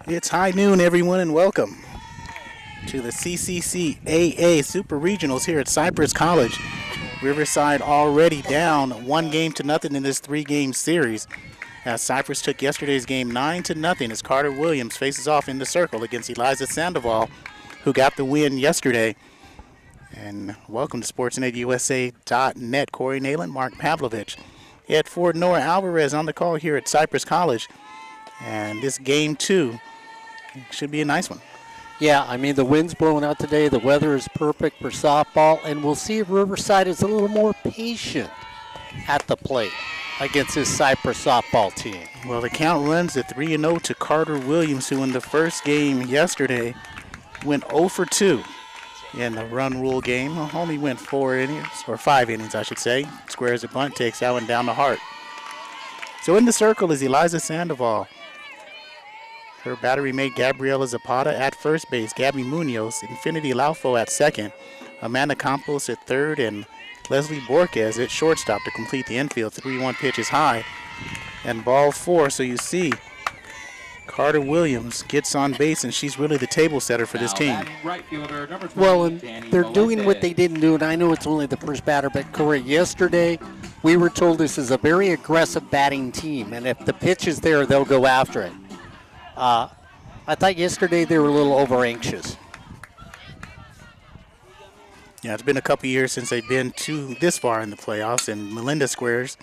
It's high noon, everyone, and welcome to the CCCAA Super Regionals here at Cypress College. Riverside already down 1-0 in this 3-game series, as Cypress took yesterday's game 9-0 as Carter Williams faces off in the circle against Eliza Sandoval, who got the win yesterday. And welcome to SportsNetUSA.net. Corey Neyland, Mark Pavlovich, Ed Ford, Nora Alvarez on the call here at Cypress College. And this game 2 should be a nice one. Yeah, I mean, the wind's blowing out today. The weather is perfect for softball, and we'll see if Riverside is a little more patient at the plate against this Cypress softball team. Well, the count runs at 3-0 to Carter Williams, who in the first game yesterday went 0 for 2 in the run rule game. Only went 4 innings, or 5 innings, I should say. Squares a bunt, takes that one down the heart. So in the circle is Eliza Sandoval. Her battery mate Gabriela Zapata at first base, Gabby Munoz, Infinity Laufo at second, Amanda Campos at third, and Leslie Borquez at shortstop to complete the infield. 3-1 pitch is high, and ball 4. So you see Carter Williams gets on base, and she's really the table setter for this team. Well, and they're doing what they didn't do, and I know it's only the first batter, but Corey, yesterday we were told this is a very aggressive batting team, and if the pitch is there, they'll go after it. I thought yesterday they were a little over-anxious. Yeah, it's been a couple years since they've been this far in the playoffs, and Melinda squares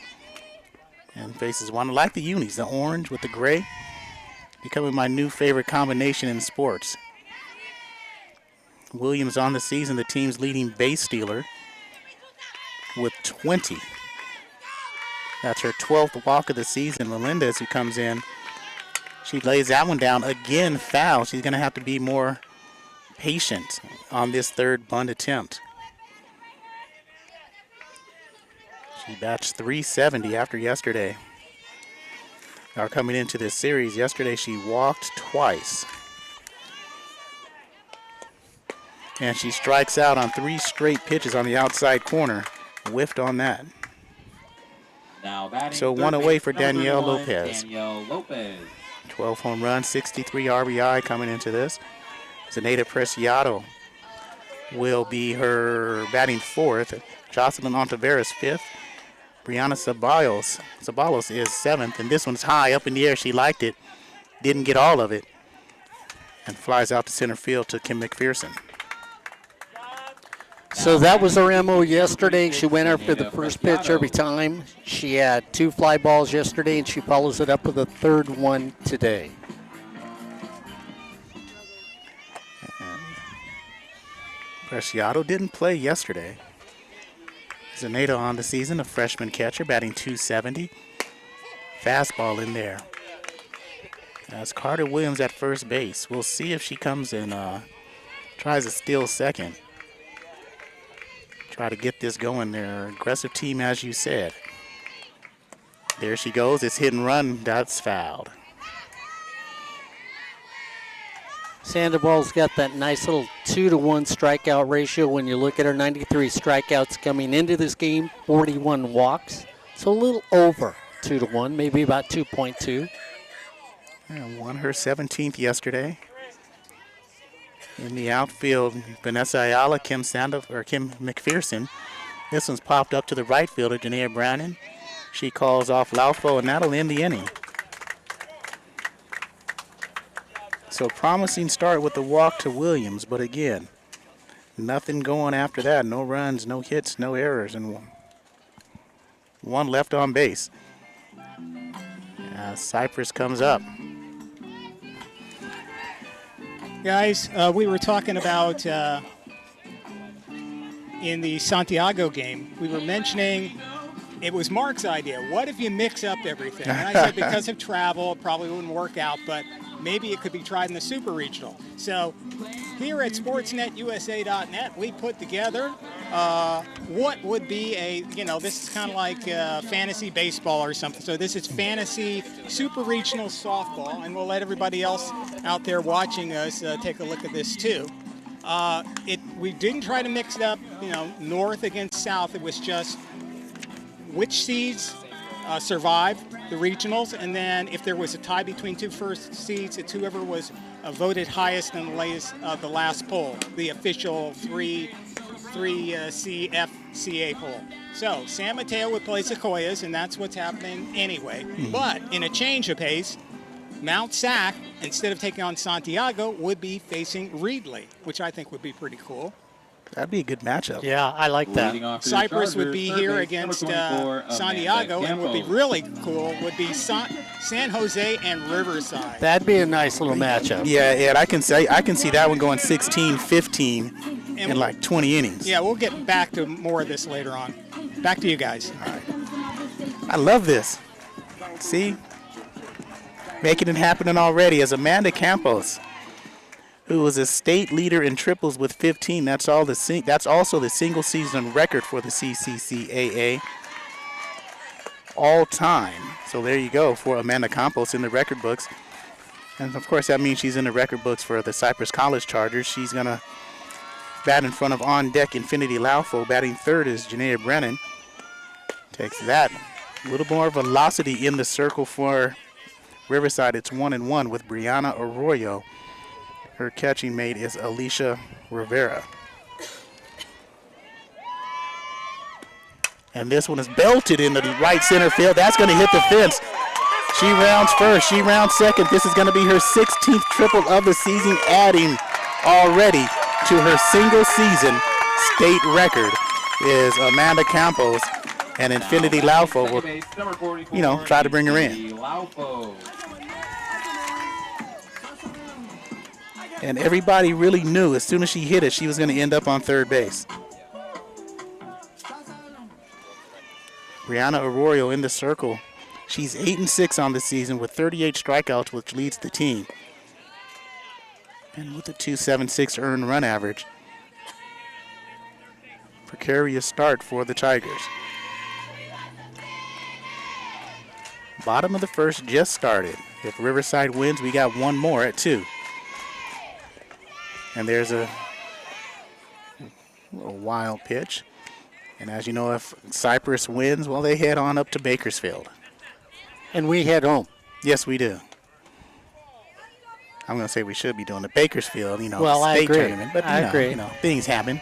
and faces one. I like the unis, the orange with the gray, becoming my new favorite combination in sports. Williams on the season, the team's leading base stealer with 20. That's her 12th walk of the season. Melendez, who comes in, she lays that one down again, foul. She's going to have to be more patient on this third bunt attempt. She batched .370 after yesterday. Now coming into this series, yesterday she walked twice. And she strikes out on 3 straight pitches on the outside corner. Whiffed on that. So one away for Danielle Lopez. 12 home runs, 63 RBI coming into this. Zenaida Preciado will be her batting 4th. Jocelyn Ontiveros 5th. Brianna Sabalos is 7th, and this one's high up in the air. She liked it, didn't get all of it, and flies out to center field to Kim McPherson. So that was her MO yesterday. She went after the first pitch every time. She had 2 fly balls yesterday, and she follows it up with a 3rd one today. Preciado didn't play yesterday. Zenaida on the season, a freshman catcher, batting .270. Fastball in there. That's Carter Williams at first base. We'll see if she comes and tries to steal second. Try to get this going there. Aggressive team, as you said. There she goes. It's hit and run. That's fouled. Sandoval's got that nice little 2-to-1 strikeout ratio. When you look at her 93 strikeouts coming into this game, 41 walks. So a little over 2-to-1, maybe about 2.2. And won her 17th yesterday. In the outfield, Vanessa Ayala, Kim McPherson. This one's popped up to the right fielder, Janaea Browning. She calls off Laufo, and that'll end the inning. So promising start with the walk to Williams, but again, nothing going after that. No runs, no hits, no errors, and one left on base. Cypress comes up. Guys, we were talking about in the Santiago game, we were mentioning it was Mark's idea. What if you mix up everything? And I said because of travel, it probably wouldn't work out, but maybe it could be tried in the Super Regional. So here at SportsNetUSA.net, we put together what would be this is kind of like fantasy baseball or something. So this is fantasy Super Regional softball, and we'll let everybody else out there watching us take a look at this too. We didn't try to mix it up, north against south. It was just which seeds survive the regionals, and then if there was a tie between 2 first seeds, it's whoever was voted highest in the last poll, the official 3CFCA poll. So San Mateo would play Sequoias, and that's what's happening anyway. But in a change of pace, Mount Sac, instead of taking on Santiago, would be facing Reedley, which I think would be pretty cool. That'd be a good matchup. Yeah, I like that. Cypress would be here against Santiago, and would be really cool would be San Jose and Riverside. That'd be a nice little matchup. Yeah, and I can see that one going 16-15 in like 20 innings. Yeah, we'll get back to more of this later on. Back to you guys. All right. I love this. See? Making it happening already as Amanda Campos, who was a state leader in triples with 15. That's also the single season record for the CCCAA all time. So there you go for Amanda Campos in the record books. And of course that means she's in the record books for the Cypress College Chargers. She's going to bat in front of on deck Infinity Laufo. Batting third is Janaea Brennan. Takes that. A little more velocity in the circle for Riverside. It's 1-1 with Brianna Arroyo. Her catching mate is Alicia Rivera. And this one is belted in the right center field. That's going to hit the fence. She rounds first. She rounds second. This is going to be her 16th triple of the season, adding already to her single season state record is Amanda Campos. And Infinity Laufo will, try to bring her in. And everybody really knew as soon as she hit it, she was going to end up on third base. Brianna Arroyo in the circle. She's 8-6 on the season with 38 strikeouts, which leads the team. And with a 2.76 earned run average. Precarious start for the Tigers. Bottom of the first just started. If Riverside wins, we got one more at 2. And there's a wild pitch. And as you know, if Cypress wins, well, they head on up to Bakersfield. And we head home. Yes, we do. I'm going to say we should be doing the Bakersfield, well, state I agree. tournament. But, I agree. Things happen.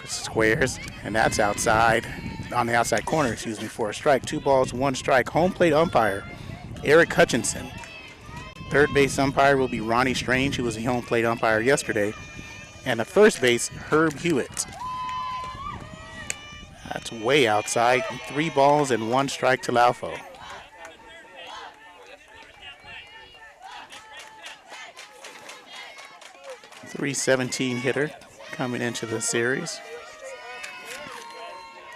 Squares, and that's outside, on the outside corner, for a strike. 2 balls, 1 strike. Home plate umpire, Eric Hutchinson. Third base umpire will be Ronnie Strange, who was the home plate umpire yesterday. And the first base, Herb Hewitt. That's way outside. 3 balls and 1 strike to Laufo. .317 hitter coming into the series.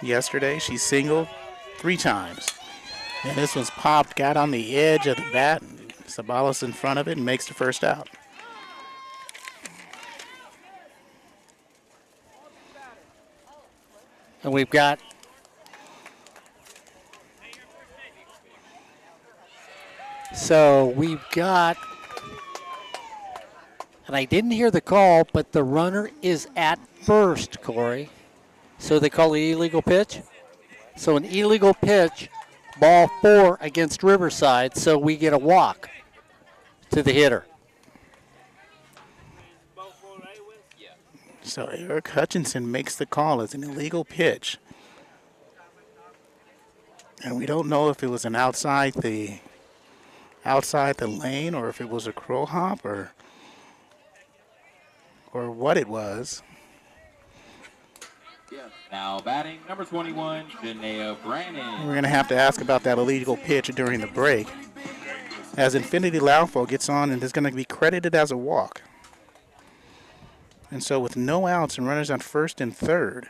Yesterday, she singled 3 times. And this one's popped, got on the edge of the bat. Sabalos in front of it and makes the first out. And we've got and I didn't hear the call, but the runner is at first, Corey. So they call the illegal pitch. So an illegal pitch, ball 4 against Riverside, so we get a walk to the hitter. So Eric Hutchinson makes the call as an illegal pitch. And we don't know if it was an outside the lane or if it was a crow hop or what it was. Now batting number 21, Janaea Brennan. We're going to have to ask about that illegal pitch during the break, as Infinity Laufo gets on and is going to be credited as a walk. And so with no outs and runners on first and third,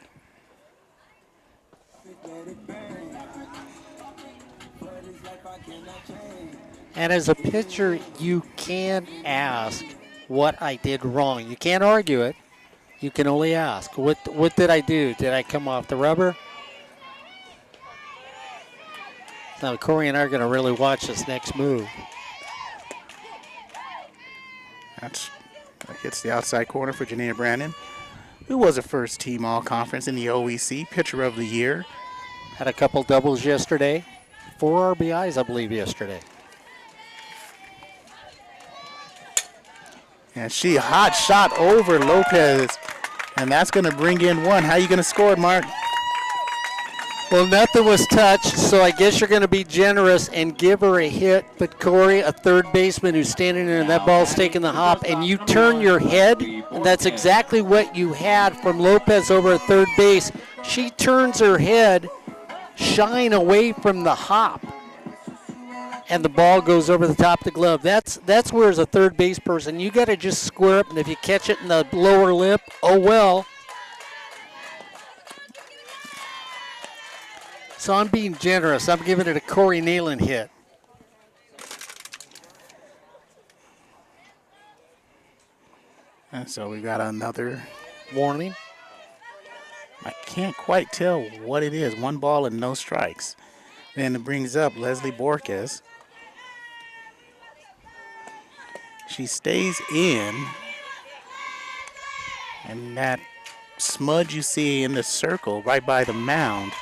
and as a pitcher, you can ask what I did wrong. You can't argue it. You can only ask, what did I do? Did I come off the rubber? Now, Corey and I are going to really watch this next move. that hits the outside corner for Janaea Brandon, who was a first-team All-Conference in the OEC, Pitcher of the Year. Had a couple doubles yesterday. 4 RBIs, I believe, yesterday. And she hot shot over Lopez. And that's going to bring in one. How are you going to score it, Mark? Well, nothing was touched, so I guess you're going to be generous and give her a hit. But Corey, a third baseman who's standing there and that ball's taking the hop, and you turn your head, and that's exactly what you had from Lopez over at third base. She turns her head, shying away from the hop, and the ball goes over the top of the glove. That's where, as a third base person, you got to just square up, and if you catch it in the lower lip, oh well. So I'm being generous. I'm giving it a Corey Neyland hit. And so we got another Warning. I can't quite tell what it is. 1 ball and no strikes. Then it brings up Leslie Borges. She stays in. And that smudge you see in the circle right by the mound,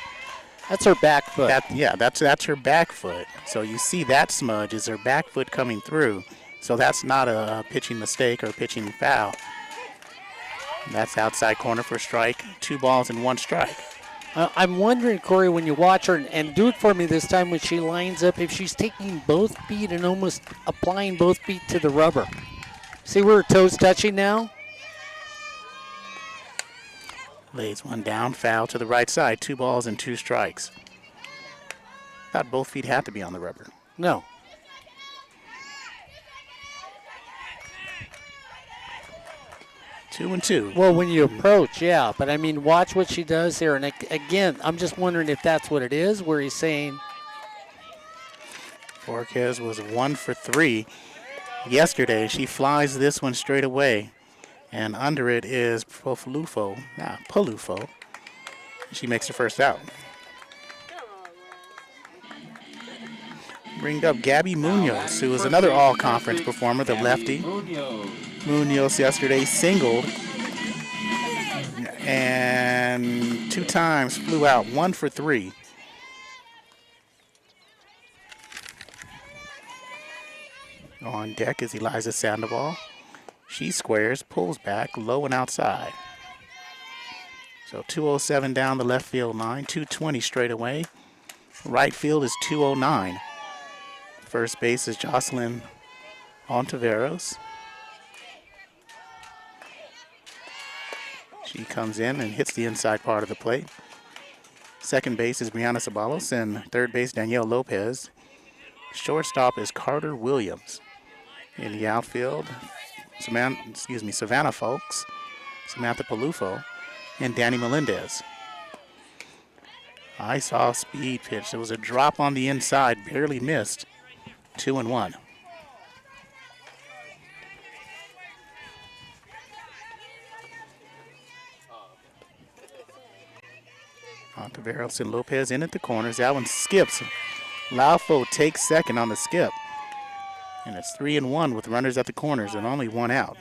That's her back foot. that's her back foot. So you see that smudge is her back foot coming through. So that's not a pitching mistake or pitching foul. That's outside corner for strike. 2 balls and 1 strike. I'm wondering, Corey, when you watch her, and do it for me this time when she lines up, if she's taking both feet and almost applying both feet to the rubber. See where her toes touching now? Lays one down, foul to the right side. 2 balls and 2 strikes. Thought both feet had to be on the rubber. No. Two and two. Well, when you approach, yeah. But, I mean, watch what she does here. And, again, I'm just wondering if that's what it is, where he's saying. Borges was 1 for 3 yesterday. She flies this one straight away. And under it is Palufo. She makes the first out. Bring up Gabby Munoz, who was another all-conference performer, the lefty. Munoz yesterday singled and 2 times flew out, 1 for 3. On deck is Eliza Sandoval. She squares, pulls back, low and outside. So 207 down the left field line, 220 straight away. Right field is 209. First base is Jocelyn Ontiveros. She comes in and hits the inside part of the plate. Second base is Brianna Sabalos, and third base Danielle Lopez. Shortstop is Carter Williams. In the outfield, Savannah Folks, Samantha Palufo, and Danny Melendez. I saw speed pitch. There was a drop on the inside, barely missed. 2-1. Ontiveros and Lopez in at the corners. That one skips. Laufo takes second on the skip. And it's 3-1 with runners at the corners and only 1 out.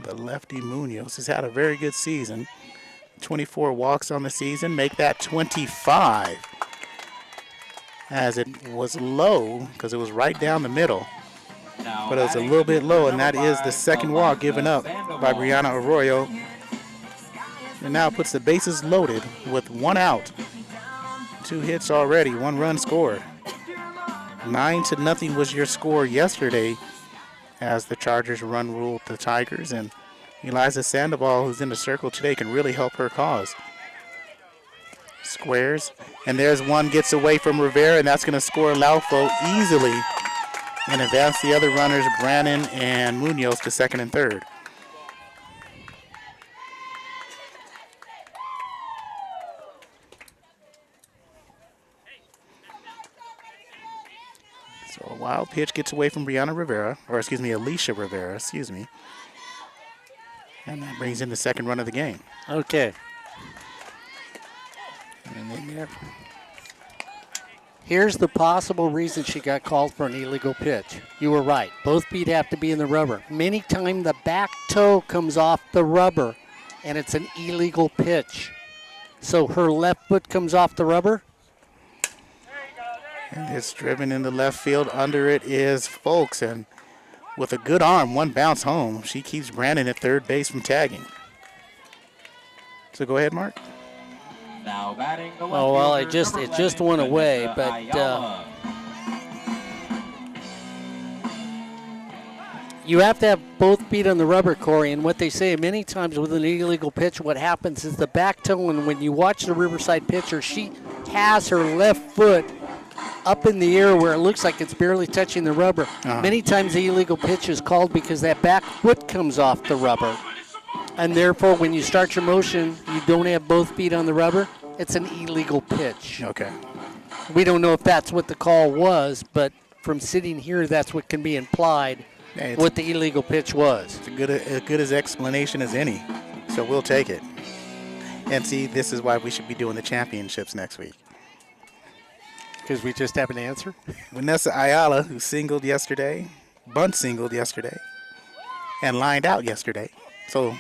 The lefty Munoz has had a very good season. 24 walks on the season, make that 25. As it was low, because it was right down the middle. But it was a little bit low, and that is the second walk given up by Brianna Arroyo. And now puts the bases loaded with 1 out. 2 hits already, 1 run scored. 9-0 was your score yesterday as the Chargers ruled the Tigers. And Eliza Sandoval, who's in the circle today, can really help her cause. Squares, and there's one, gets away from Rivera, and that's going to score Laufo easily and advance the other runners, Brannon and Munoz, to second and third. So a wild pitch gets away from Alicia Rivera, and that brings in the second run of the game. Okay. And then there. Here's the possible reason she got called for an illegal pitch. You were right. Both feet have to be in the rubber. Many times the back toe comes off the rubber, and it's an illegal pitch. So her left foot comes off the rubber. And it's driven into left field. Under it is Folks, and with a good arm, one bounce home. She keeps Brandon at third base from tagging. So go ahead, Mark. Now batting the Oh, well, it left fielder, just number went 11, away, Vanessa but Ayala. you have to have both feet on the rubber, Corey, and what they say many times with an illegal pitch, what happens is the back toe, and when you watch the Riverside pitcher, she has her left foot up in the air where it looks like it's barely touching the rubber. Many times the illegal pitch is called because that back foot comes off the rubber. And therefore, when you start your motion, you don't have both feet on the rubber, it's an illegal pitch. Okay. We don't know if that's what the call was, but from sitting here, that's what can be implied, Hey, what the illegal pitch was. it's as good as explanation as any. So we'll take it. And see, this is why we should be doing the championships next week. Because we just have an answer? Vanessa Ayala, who singled yesterday, bunt singled yesterday, and lined out yesterday. So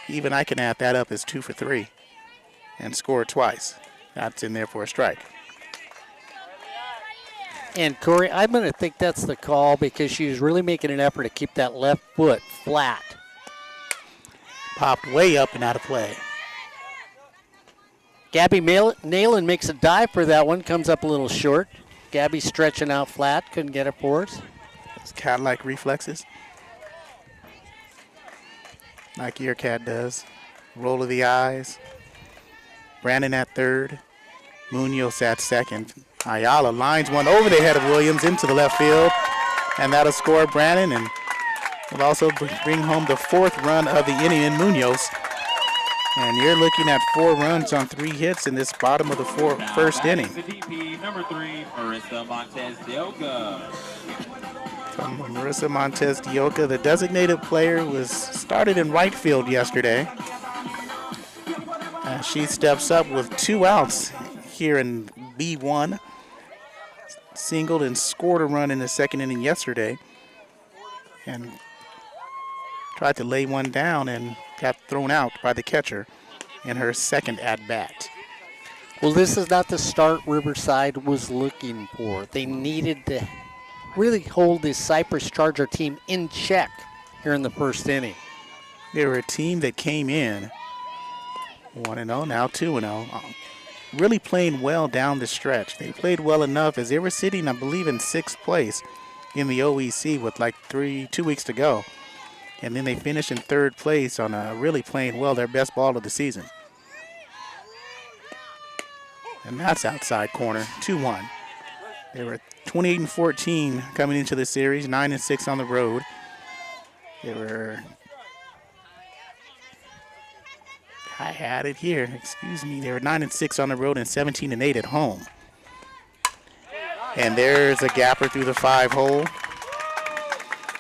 even I can add that up as 2 for 3 and scored twice. That's in there for a strike. And Corey, I'm going to think that's the call because she was really making an effort to keep that left foot flat. Popped way up and out of play. Gabby Neyland makes a dive for that one, comes up a little short. Gabby stretching out flat, couldn't get it for us. It's cat-like reflexes. Like your cat does. Roll of the eyes. Brandon at third. Munoz at second. Ayala lines one over the head of Williams into the left field. And that'll score Brandon and will also bring home the 4th run of the inning in Munoz. And you're looking at 4 runs on 3 hits in this bottom of the first inning. The DP, number 3, Marissa Montez de Oca. From Marissa Montez de Oca, the designated player, was started in right field yesterday. She steps up with 2 outs here in B1. Singled and scored a run in the second inning yesterday. And tried to lay one down and got thrown out by the catcher in her second at-bat. Well, this is not the start Riverside was looking for. They needed to really hold this Cypress Charger team in check here in the first inning. They were a team that came in 1-0, now 2-0. Really playing well down the stretch. They played well enough as they were sitting, I believe, in 6th place in the OEC with like 2 weeks to go. And then they finished in 3rd place on really playing well, their best ball of the season. And that's outside corner, 2-1. They were 28-14 coming into the series, 9-6 on the road. They were, I had it here, excuse me. They were 9-6 on the road and 17-8 at home. And there's a gapper through the 5-hole.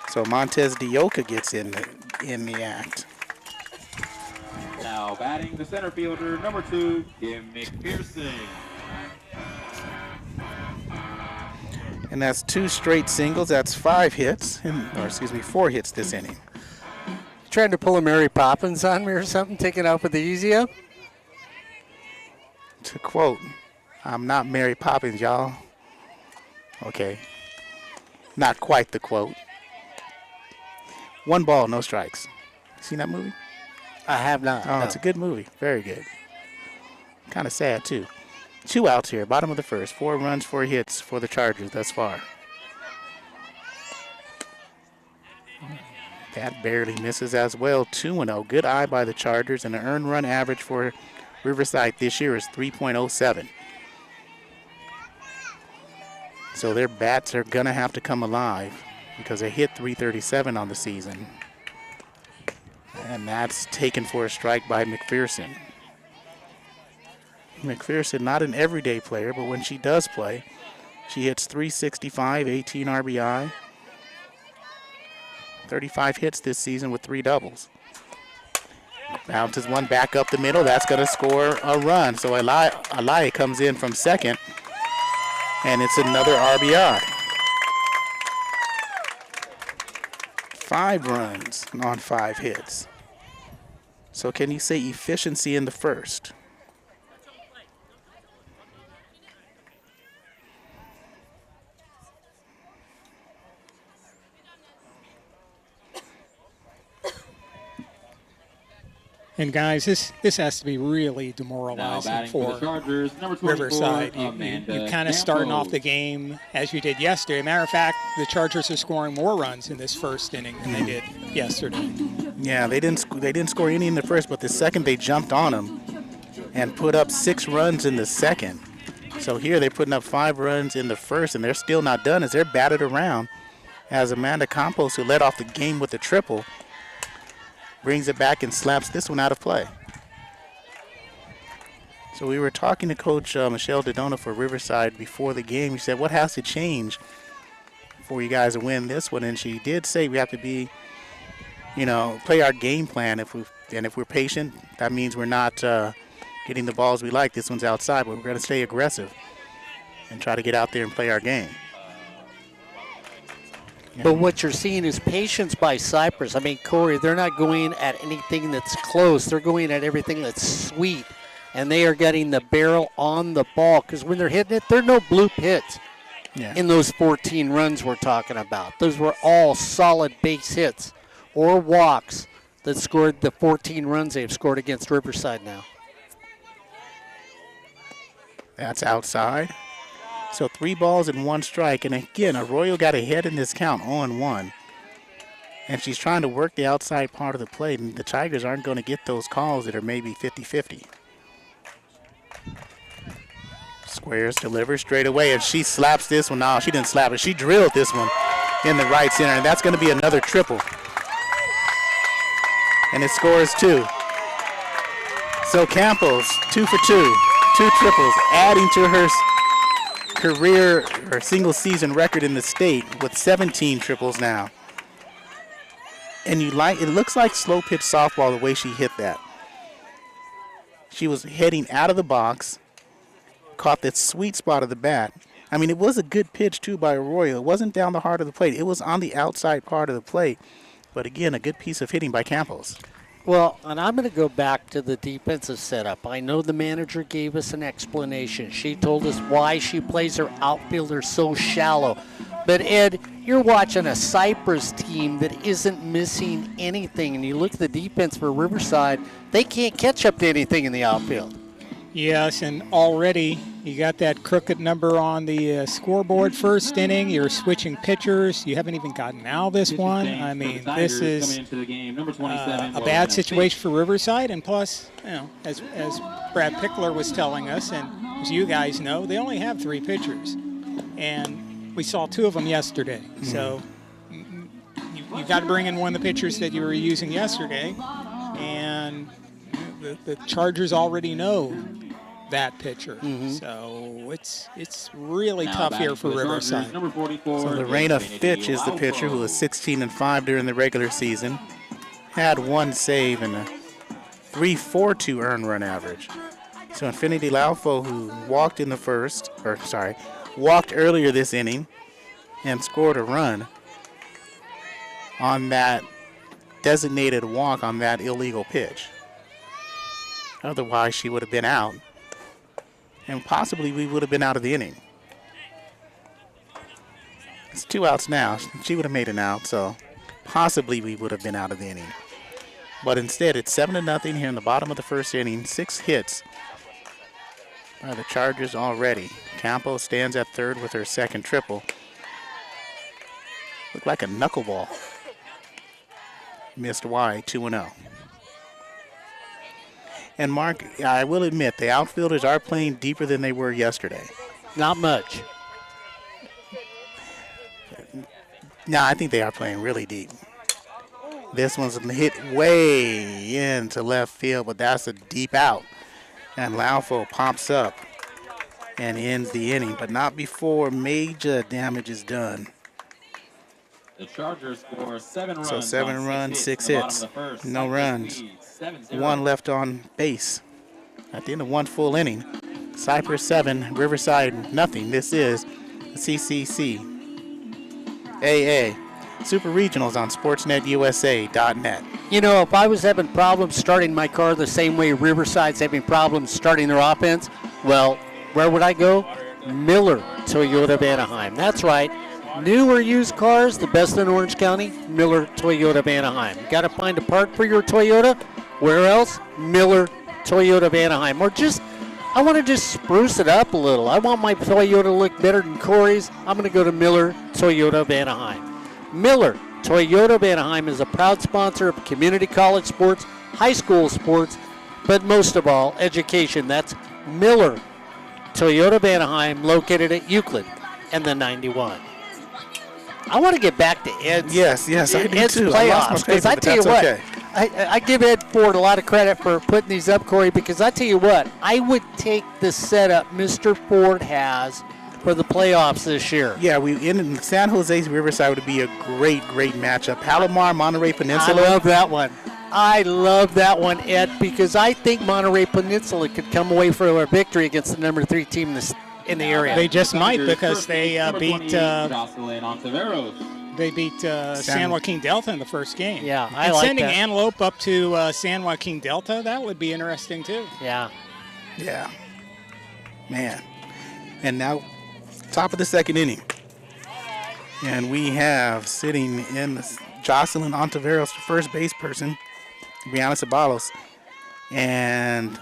So Montez de Oca gets in the act. Now batting the center fielder, number 2, Kim McPherson. And that's 2 straight singles. That's 5 hits, 4 hits this inning. Trying to pull a Mary Poppins on me or something, taking out with the easy up? To quote, I'm not Mary Poppins, y'all. Okay. Not quite the quote. 1 ball, no strikes. Seen that movie? I have not. Oh, no. It's a good movie. Very good. Kind of sad, too. 2 outs here, bottom of the first. 4 runs, 4 hits for the Chargers thus far. That barely misses as well. 2-0. Good eye by the Chargers, and the earned run average for Riverside this year is 3.07. So their bats are going to have to come alive because they hit 337 on the season. And that's taken for a strike by McPherson. McPherson, not an everyday player, but when she does play, she hits 365, 18 RBI, 35 hits this season with 3 doubles. Bounces one back up the middle. That's going to score a run. So Elia comes in from second And it's another RBI. 5 runs on 5 hits. So can you say efficiency in the first? And guys, this has to be really demoralizing for the Chargers, number 24, Riverside. You kind of starting off the game as you did yesterday. Matter of fact, the Chargers are scoring more runs in this first inning than they did yesterday. Yeah, they didn't score any in the first, but the second they jumped on them and put up 6 runs in the second. So here they're putting up 5 runs in the first, and they're still not done as they're batted around. As Amanda Campos, who led off the game with a triple, brings it back and slaps this one out of play. So we were talking to Coach Michelle Dodona for Riverside before the game. She said, what has to change for you guys to win this one? And she did say we have to be, play our game plan. If we're patient, that means we're not getting the balls we like. This one's outside, but we're going to stay aggressive and try to get out there and play our game. But what you're seeing is patience by Cypress. I mean, Corey, they're not going at anything that's close. They're going at everything that's sweet. And they are getting the barrel on the ball. Because when they're hitting it, there are no bloop hits in those 14 runs we're talking about. Those were all solid base hits or walks that scored the 14 runs they've scored against Riverside now. That's outside. So 3 balls and 1 strike. And again, Arroyo got ahead in this count, 0-1. And she's trying to work the outside part of the plate. And the Tigers aren't going to get those calls that are maybe 50-50. Squares delivers straight away. And she slaps this one. No, she didn't slap it. She drilled this one in the right center. And that's going to be another triple. And it scores 2. So Campos, 2 for 2. 2 triples, adding to her career or single season record in the state with 17 triples now. And it looks like slow pitch softball the way she hit that. She was heading out of the box, caught that sweet spot of the bat. I mean, it was a good pitch too by Arroyo. It wasn't down the heart of the plate. It was on the outside part of the plate. But again, a good piece of hitting by Campos. Well, and I'm going to go back to the defensive setup. I know the manager gave us an explanation. She told us why she plays her outfielder so shallow. But, Ed, you're watching a Cypress team that isn't missing anything. And you look at the defense for Riverside, they can't catch up to anything in the outfield. Yes, and already you got that crooked number on the scoreboard first inning. You're switching pitchers. You haven't even gotten out this one. I mean, this is a bad situation for Riverside. And plus, as Brad Pickler was telling us, and as you guys know, they only have 3 pitchers. And we saw 2 of them yesterday. So you got to bring in one of the pitchers that you were using yesterday. And the Chargers already know that pitcher. So it's really tough here for Riverside. So Lorena Fitch is the pitcher who was 16-5 during the regular season. Had 1 save and a 3.42 earned run average. So Infinity Laufo, who walked earlier this inning and scored a run on that designated walk on that illegal pitch. Otherwise, she would have been out. And possibly we would have been out of the inning. It's 2 outs now. She would have made an out, so possibly we would have been out of the inning. But instead, it's 7-0 here in the bottom of the first inning. 6 hits by the Chargers already. Campos stands at third with her second triple. Looked like a knuckleball. Missed wide, 2-0. And Mark, I will admit, the outfielders are playing deeper than they were yesterday. Not much. No, I think they are playing really deep. This one's hit way into left field, but that's a deep out. And Laufo pops up and ends the inning, but not before major damage is done. The Chargers score 7 runs. So 7 runs, 6 hits. No runs. 1 left on base at the end of 1 full inning. Cypress 7, Riverside nothing. This is CCCAA Super Regionals on SportsNetUSA.net. You know, if I was having problems starting my car the same way Riverside's having problems starting their offense, well, where would I go? Miller Toyota of Anaheim. That's right. New or used cars, the best in Orange County, Miller Toyota of Anaheim. You got to find a part for your Toyota. Where else? Miller Toyota of Anaheim. Or just, I want to just spruce it up a little. I want my Toyota to look better than Corey's. I'm going to go to Miller Toyota of Anaheim. Miller Toyota of Anaheim is a proud sponsor of community college sports, high school sports, but most of all, education. That's Miller Toyota of Anaheim, located at Euclid and the 91. I want to get back to Ed's. Yes, I do Ed's too. playoffs, because I tell you what, okay. I give Ed Ford a lot of credit for putting these up, Corey, because I tell you what, I would take the setup Mr. Ford has for the playoffs this year. Yeah, in San Jose's Riverside would be a great matchup. Palomar, Monterey Peninsula. I love that one, Ed, because I think Monterey Peninsula could come away for a victory against the number 3 team in the area. They just might, because they beat San Joaquin Delta in the first game. Yeah, and sending Antelope up to San Joaquin Delta, that would be interesting too. Yeah. Yeah. Man. And now, top of the second inning. And we have sitting in Jocelyn Ontiveros, the first base person, Brianna Sabalos, and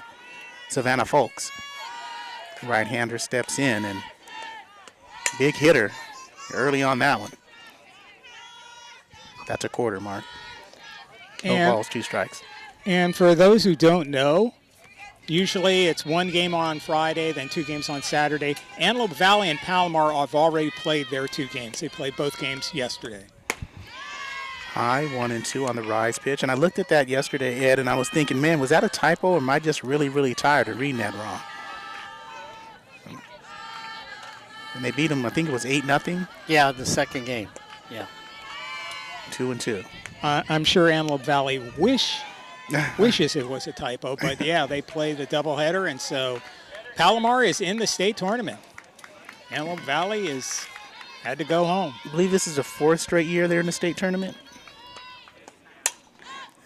Savannah Folks. Right-hander steps in, and big hitter early on that one. That's a quarter, Mark. No balls, 2 strikes. And for those who don't know, usually it's 1 game on Friday, then 2 games on Saturday. Antelope Valley and Palomar have already played their 2 games. They played both games yesterday. High 1-2 on the rise pitch. And I looked at that yesterday, Ed, and I was thinking, man, was that a typo, or am I just really tired of reading that wrong? And they beat them, I think it was 8-0. Yeah, the second game. Yeah. 2-2. I'm sure Antelope Valley wishes it was a typo, but yeah, they play the doubleheader, and so Palomar is in the state tournament. Antelope Valley had to go home. I believe this is the 4th straight year they're in the state tournament.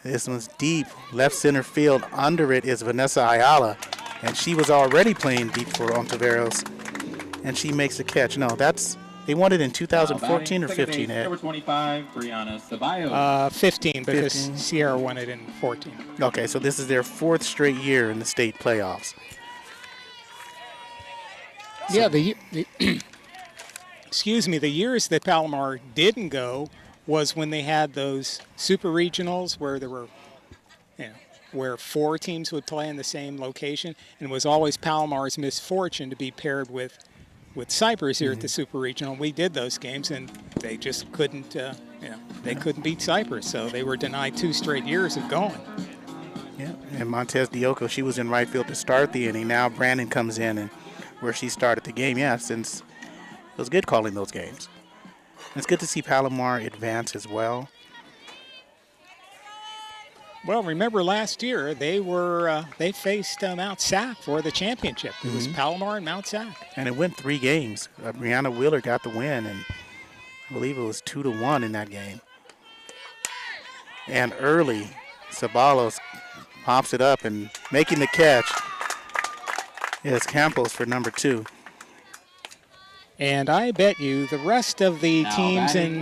This one's deep, left center field. Under it is Vanessa Ayala, and she was already playing deep for Ontiveros, and she makes a catch. No, they won it in 2014 or 15, Ed? Number 25, Brianna Sabayo. 15, because Sierra won it in 14. Okay, so this is their 4th straight year in the state playoffs. Yeah, excuse me, the years that Palomar didn't go was when they had those super regionals where there were, where 4 teams would play in the same location, and it was always Palomar's misfortune to be paired with Cypress here at the Super Regional. We did those games, and they just couldn't, they couldn't beat Cypress, so they were denied 2 straight years of going. Yeah, and Montez Dioco, she was in right field to start the inning. Now Brandon comes in, and where she started the game, since it was good calling those games. It's good to see Palomar advance as well. Well, remember last year they faced Mount Sac for the championship. It was Palomar and Mount Sac, and it went 3 games. Brianna Wheeler got the win, and I believe it was 2-1 in that game. And early, Sabalos pops it up, and making the catch is Campos for number 2. And I bet you the rest of the teams in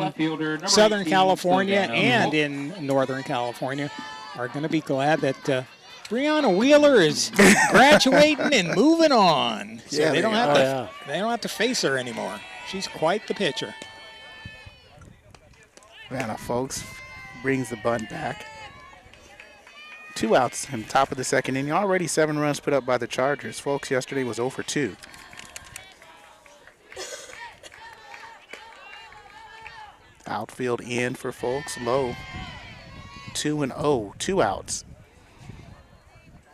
Southern California and in Northern California are going to be glad that Brianna Wheeler is graduating and moving on. So they don't have to face her anymore. She's quite the pitcher. Vanna Folks brings the bunt back. 2 outs in top of the second inning. Already 7 runs put up by the Chargers. Folks yesterday was 0 for 2. Outfield in for Folks, low. 2-0, 2 outs.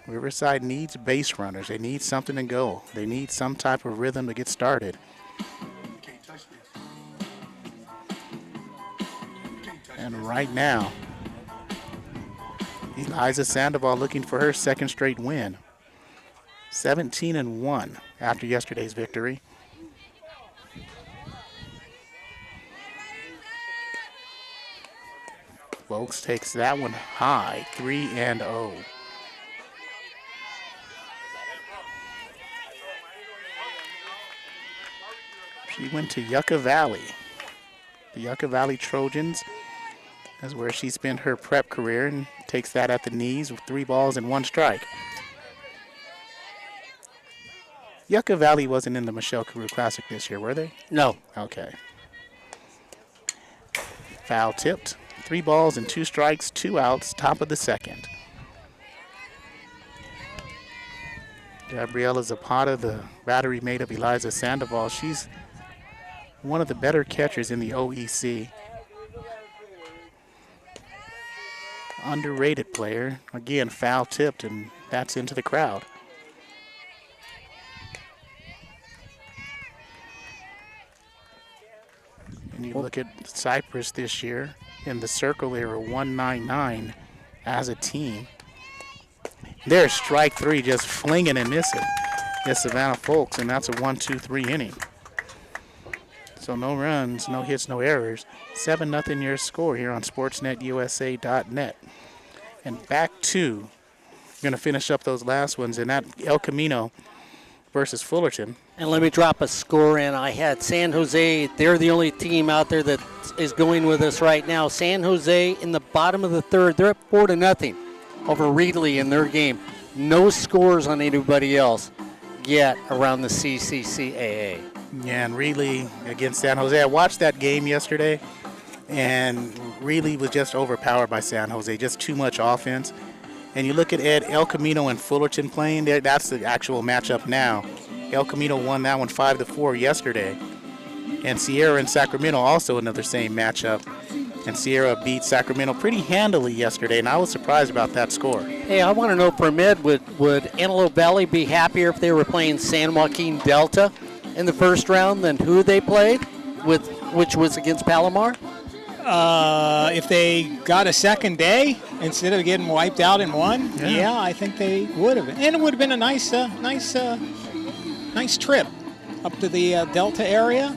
Riverside needs base runners. They need something to go. They need some type of rhythm to get started. And right now, Eliza Sandoval looking for her 2nd straight win. 17-1 after yesterday's victory. Volks takes that one high, 3-0. She went to Yucca Valley. The Yucca Valley Trojans is where she spent her prep career and takes that at the knees with 3 balls and 1 strike. Yucca Valley wasn't in the Michelle Carew Classic this year, were they? No. Okay. Foul tipped. 3 balls and 2 strikes, 2 outs, top of the second. Gabriela Zapata, the battery mate of Eliza Sandoval, she's one of the better catchers in the OEC. Underrated player. Again, foul tipped, and that's into the crowd. And you look at Cypress this year. In the circle, they were 199 as a team. There's strike 3, just flinging and missing. It's Savannah Folks, and that's a 1-2-3 inning. So no runs, no hits, no errors. 7-0 your score here on SportsNetUSA.net. And back to, we're going to finish up those last ones, and that El Camino versus Fullerton. And let me drop a score in. I had San Jose. They're the only team out there that is going with us right now. San Jose in the bottom of the third. They're up 4-0 over Reedley in their game. No scores on anybody else yet around the CCCAA. Yeah, and Reedley against San Jose. I watched that game yesterday, and Reedley was just overpowered by San Jose. Just too much offense. And you look at El Camino and Fullerton playing there. That's the actual matchup now. El Camino won that one 5-4 yesterday. And Sierra and Sacramento also another same matchup. And Sierra beat Sacramento pretty handily yesterday, and I was surprised about that score. Hey, I want to know from Ed, would Antelope Valley be happier if they were playing San Joaquin Delta in the first round than who they played, which was against Palomar? If they got a second day instead of getting wiped out in one, yeah I think they would have. And it would have been a nice trip up to the Delta area.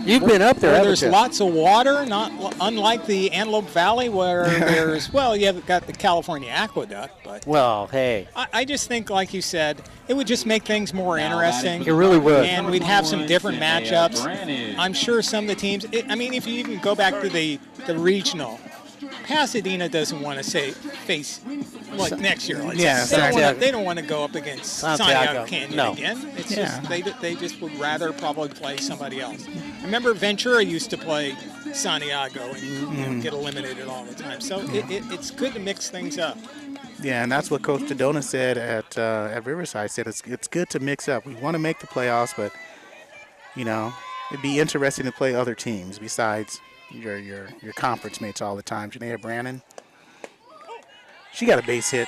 You've been up there, there's lots of water, not unlike the Antelope Valley where there's, well, you have got the California Aqueduct, but well, hey, I just think, like you said, it would just make things more interesting. It really would. And we'd have some different matchups. I'm sure some of the teams, I mean, if you even go back to the regional, Pasadena doesn't want to face like next year. Like they don't want to go up against Santiago Canyon again. It's just they just would rather probably play somebody else. I remember Ventura used to play Santiago and get eliminated all the time. So it's good to mix things up. Yeah, and that's what Coach Dodona said at Riverside. Said it's good to mix up. We want to make the playoffs, but you know it'd be interesting to play other teams besides your conference mates all the time. Janaea Brannon, she got a base hit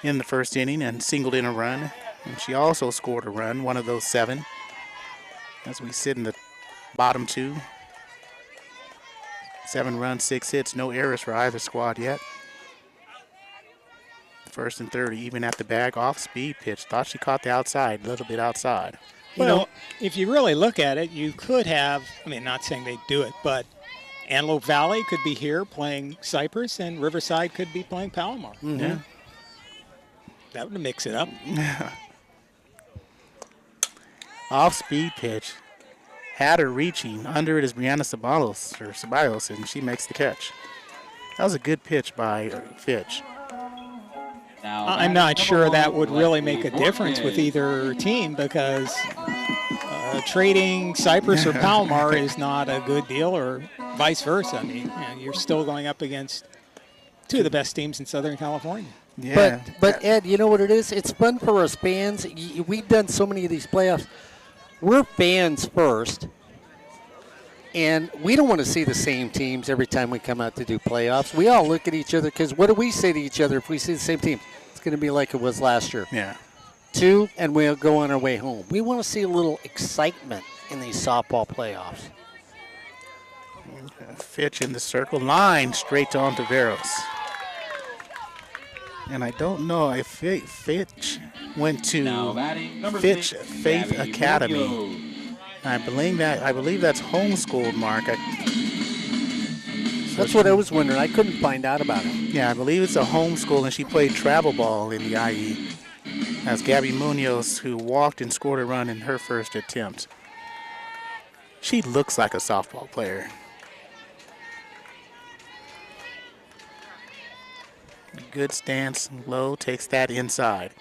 in the first inning and singled in a run. And she also scored a run, one of those 7. As we sit in the bottom 2. 7 runs, 6 hits, no errors for either squad yet. First and third, even at the bag, off speed pitch. Thought she caught the outside, a little bit outside. Well, if you really look at it, you could have, I mean, not saying they do it, but Antelope Valley could be here playing Cypress, and Riverside could be playing Palomar. Mm-hmm. Yeah. That would mix it up. Off-speed pitch. Had her reaching. Under it is Brianna Ceballos, and she makes the catch. That was a good pitch by Fitch. I'm not sure that would really make a difference with either team because trading Cypress or Palomar is not a good deal, or vice versa. I mean, you're still going up against 2 of the best teams in Southern California. Yeah. But Ed, you know what it is? It's fun for us fans. We've done so many of these playoffs. We're fans first, and we don't want to see the same teams every time we come out to do playoffs. We all look at each other because what do we say to each other if we see the same team? It's going to be like it was last year. Yeah. 2, and we'll go on our way home. We want to see a little excitement in these softball playoffs. Fitch in the circle, line straight to Ontiveros. And I don't know if Fitch went to Now batting number Fitch 6, Faith Gabby Academy. Munoz. I believe that's homeschooled, Mark. That's what I was wondering. I couldn't find out about it. Yeah, I believe it's a homeschool, and she played travel ball in the IE. That's Gabby Munoz, who walked and scored a run in her first attempt. She looks like a softball player. Good stance, low, takes that inside.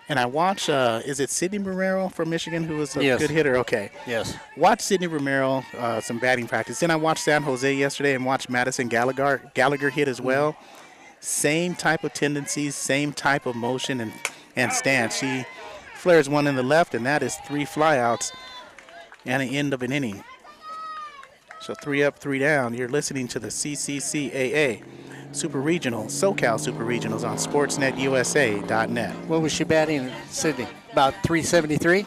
And I watch, is it Sydney Romero from Michigan who was a Yes. good hitter? Okay. Yes. Watch Sydney Romero, some batting practice. Then I watched San Jose yesterday and watched Madison Gallagher hit as well. Same type of tendencies, same type of motion and stance. She flares one in the left, and that is 3 flyouts and an end of an inning. So 3 up, 3 down. You're listening to the CCCAA Super Regional, SoCal Super Regionals on SportsNetUSA.net. What was she batting, Sydney? About 373?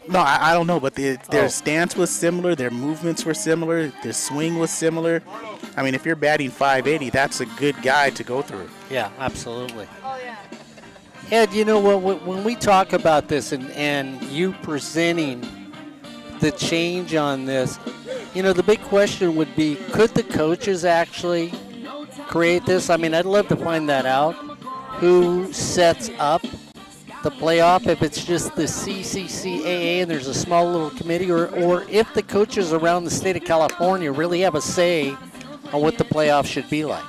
No, I don't know, but their stance was similar, their movements were similar, their swing was similar. I mean, if you're batting 580, that's a good guide to go through. Yeah, absolutely. Ed, you know what? When we talk about this and you presenting the change on this, you know, the big question would be, could the coaches actually create this? I mean, I'd love to find that out. Who sets up the playoff, if it's just the CCCAA and there's a small little committee, or if the coaches around the state of California really have a say on what the playoff should be like.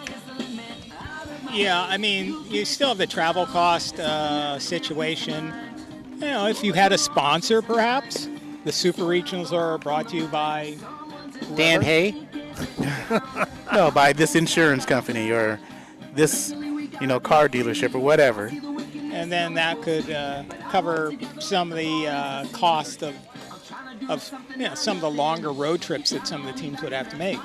Yeah, I mean, you still have the travel cost situation. You know, if you had a sponsor, perhaps. The Super Regionals are brought to you by Dan Hay? No, by this insurance company or this, car dealership or whatever. And then that could cover some of the cost of some of the longer road trips that some of the teams would have to make.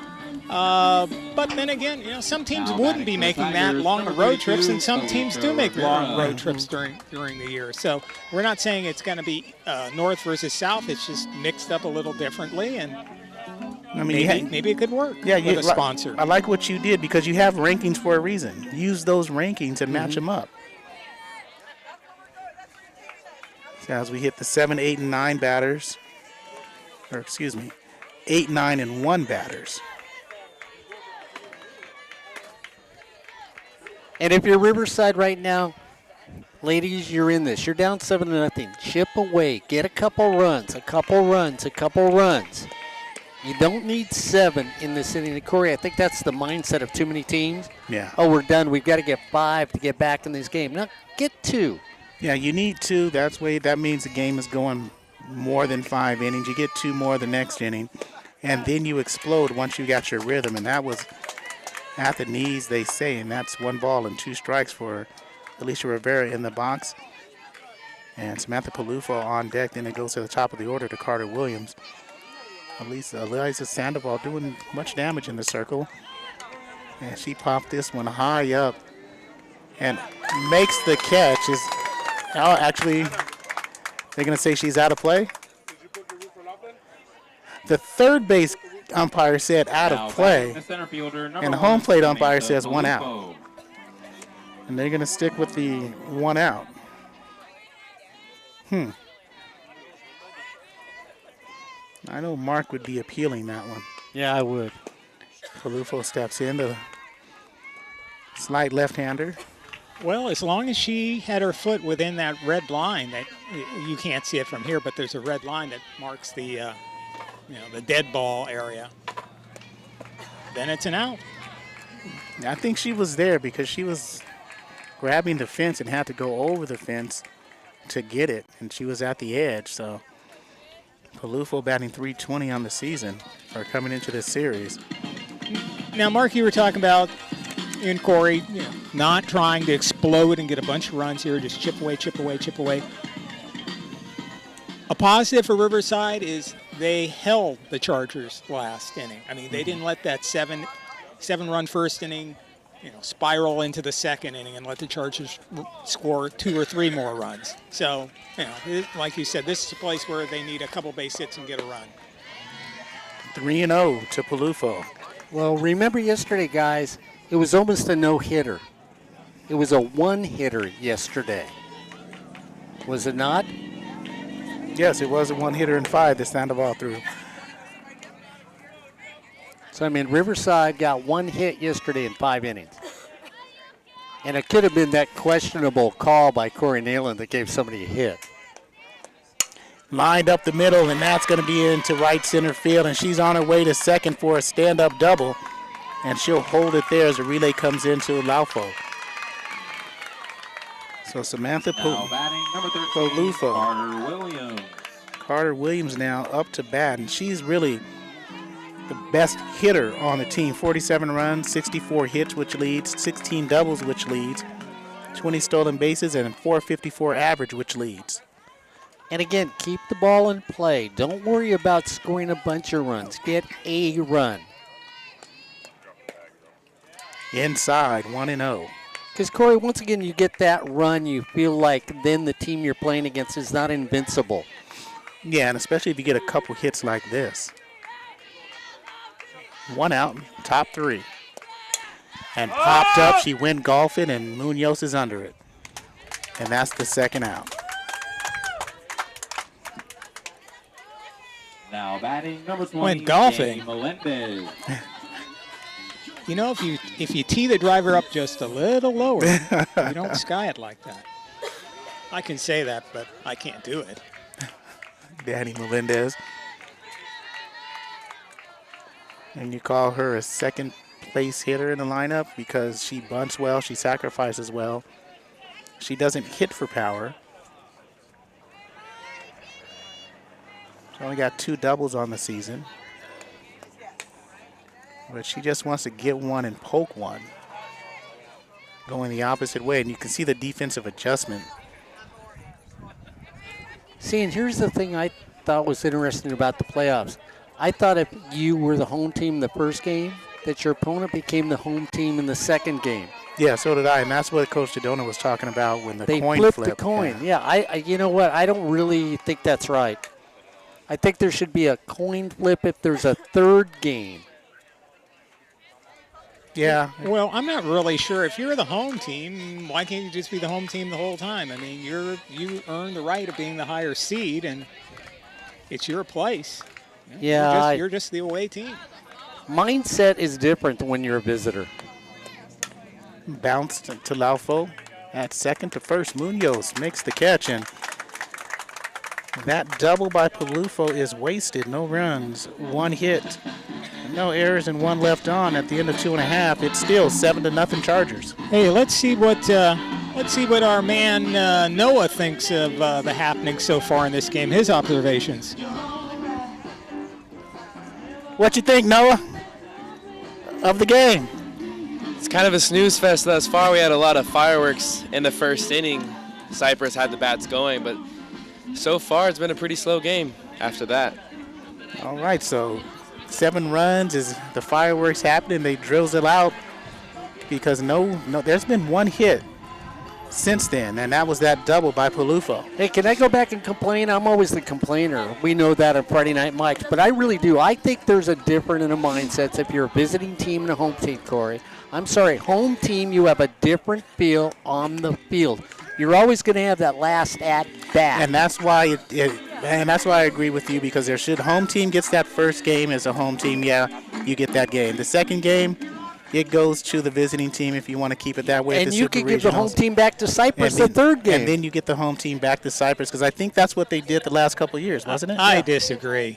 But then again, some teams wouldn't be making that long road trips, and some teams do make long road trips during the year. So we're not saying it's going to be north versus south. It's just mixed up a little differently, and I mean, maybe it could work with a sponsor. I like what you did because you have rankings for a reason. Use those rankings and match them up. So as we hit the 7, 8, and 9 batters, 8, 9, and 1 batters. And if you're Riverside right now, ladies, you're in this. You're down 7-0. Chip away. Get a couple runs. You don't need 7 in this inning. Corey, I think that's the mindset of too many teams. Yeah. Oh, we're done. We've got to get 5 to get back in this game. No, get 2. Yeah, you need 2. That means the game is going more than 5 innings. You get 2 more the next inning, and then you explode once you got your rhythm. And that was at the knees, they say, and that's 1 ball and 2 strikes for Alicia Rivera in the box. And Samantha Palufo on deck. Then it goes to the top of the order to Carter Williams. Eliza Sandoval doing much damage in the circle. And she popped this one high up and makes the catch. Actually, they're going to say she's out of play. The third base umpire said out of play, and the home plate umpire says 1 out. And they're going to stick with the 1 out. I know Mark would be appealing that one. Yeah, I would. Palufo steps in, the slight left-hander. Well, as long as she had her foot within that red line, that you can't see it from here, but there's a red line that marks the the dead ball area. Then it's an out. I think she was there because she was grabbing the fence and had to go over the fence to get it, and she was at the edge. So Palufo batting .320 on the season or coming into this series. Now, Mark, you were talking about in Corey, not trying to explode and get a bunch of runs here, just chip away. A positive for Riverside is they held the Chargers last inning. I mean, they didn't let that seven-run first inning, spiral into the second inning and let the Chargers score 2 or 3 more runs. So, like you said, this is a place where they need a couple base hits and get a run. 3-0 to Palufo. Well, remember yesterday, guys, it was almost a no-hitter. It was a one-hitter yesterday. Was it not? Yes, it was a one-hitter in 5 this Sandoval threw. So, I mean, Riverside got one hit yesterday in 5 innings. And it could have been that questionable call by Corey Neyland that gave somebody a hit. Lined up the middle, and that's going to be into right center field, and she's on her way to second for a stand-up double, and she'll hold it there as the relay comes into Laufo. So Samantha Now batting number 13, Palufo. Carter Williams. Carter Williams now up to bat, and she's really the best hitter on the team. 47 runs, 64 hits, which leads, 16 doubles, which leads, 20 stolen bases, and 454 average, which leads. And again, keep the ball in play. Don't worry about scoring a bunch of runs. Get a run. Inside, 1-0. Because, Corey, once again, you get that run, you feel like then the team you're playing against is not invincible. Yeah, and especially if you get a couple hits like this. 1 out, top 3. And popped up, she went golfing, and Munoz is under it. And that's the second out. Now batting number 20, Went golfing. Danny Melendez. You know, if you tee the driver up just a little lower, you don't sky it like that. I can say that, but I can't do it. Danny Melendez. And you call her a second place hitter in the lineup because she bunts well, she sacrifices well. She doesn't hit for power. She only got 2 doubles on the season. But she just wants to get one and poke one. Going the opposite way, and you can see the defensive adjustment. See, and here's the thing I thought was interesting about the playoffs. I thought if you were the home team the first game, that your opponent became the home team in the second game. Yeah, so did I, and that's what Coach Dodona was talking about when the They coin flipped flip. the coin. Yeah, I you know what? I don't really think that's right. I think there should be a coin flip if there's a third game. Yeah. Well, I'm not really sure. If you're the home team, why can't you just be the home team the whole time? I mean, you earn the right of being the higher seed, and it's your place. Yeah, You're just the away team. Mindset is different when you're a visitor. Bounced to Laufo at second to first. Munoz makes the catch, and that double by Palufo is wasted. No runs, 1 hit, no errors, and 1 left on at the end of 2.5. It's still 7-0 Chargers. Hey, let's see what our man Noah thinks of the happenings so far in this game. His observations. What you think, Noah, of the game? It's kind of a snooze fest thus far. We had a lot of fireworks in the first inning. Cypress had the bats going, but so far it's been a pretty slow game after that. All right, so 7 runs is the fireworks happening. They drills it out because no, there's been 1 hit since then, and that was that double by Palufo. Hey, can I go back and complain? I'm always the complainer. We know that on Friday Night Mics, but I really do. I think there's a difference in the mindsets if you're a visiting team and a home team, Corey. I'm sorry, home team, you have a different feel on the field. You're always going to have that last at bat. And that's why and that's why I agree with you, because there should home team gets that first game as a home team. Yeah, you get that game. The second game, it goes to the visiting team if you want to keep it that way. And you can give the home team back to Cypress the third game. And then you get the home team back to Cypress, because I think that's what they did the last couple of years, wasn't it? I disagree.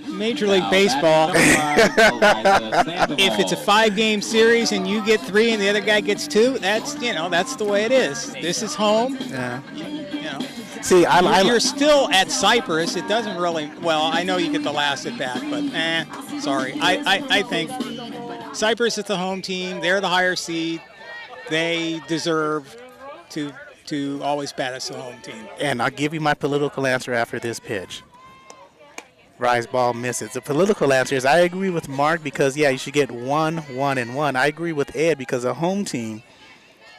Major League Baseball, if it's a 5-game series and you get 3 and the other guy gets 2, that's the way it is. This is home. Yeah. See, you're still at Cypress. It doesn't really. Well, I know you get the last at bat, but sorry. I think Cypress is the home team. They're the higher seed. They deserve to always bat as the home team. And I'll give you my political answer after this pitch. Rise ball misses. The political answer is I agree with Mark because, yeah, you should get 1, 1, and 1. I agree with Ed because a home team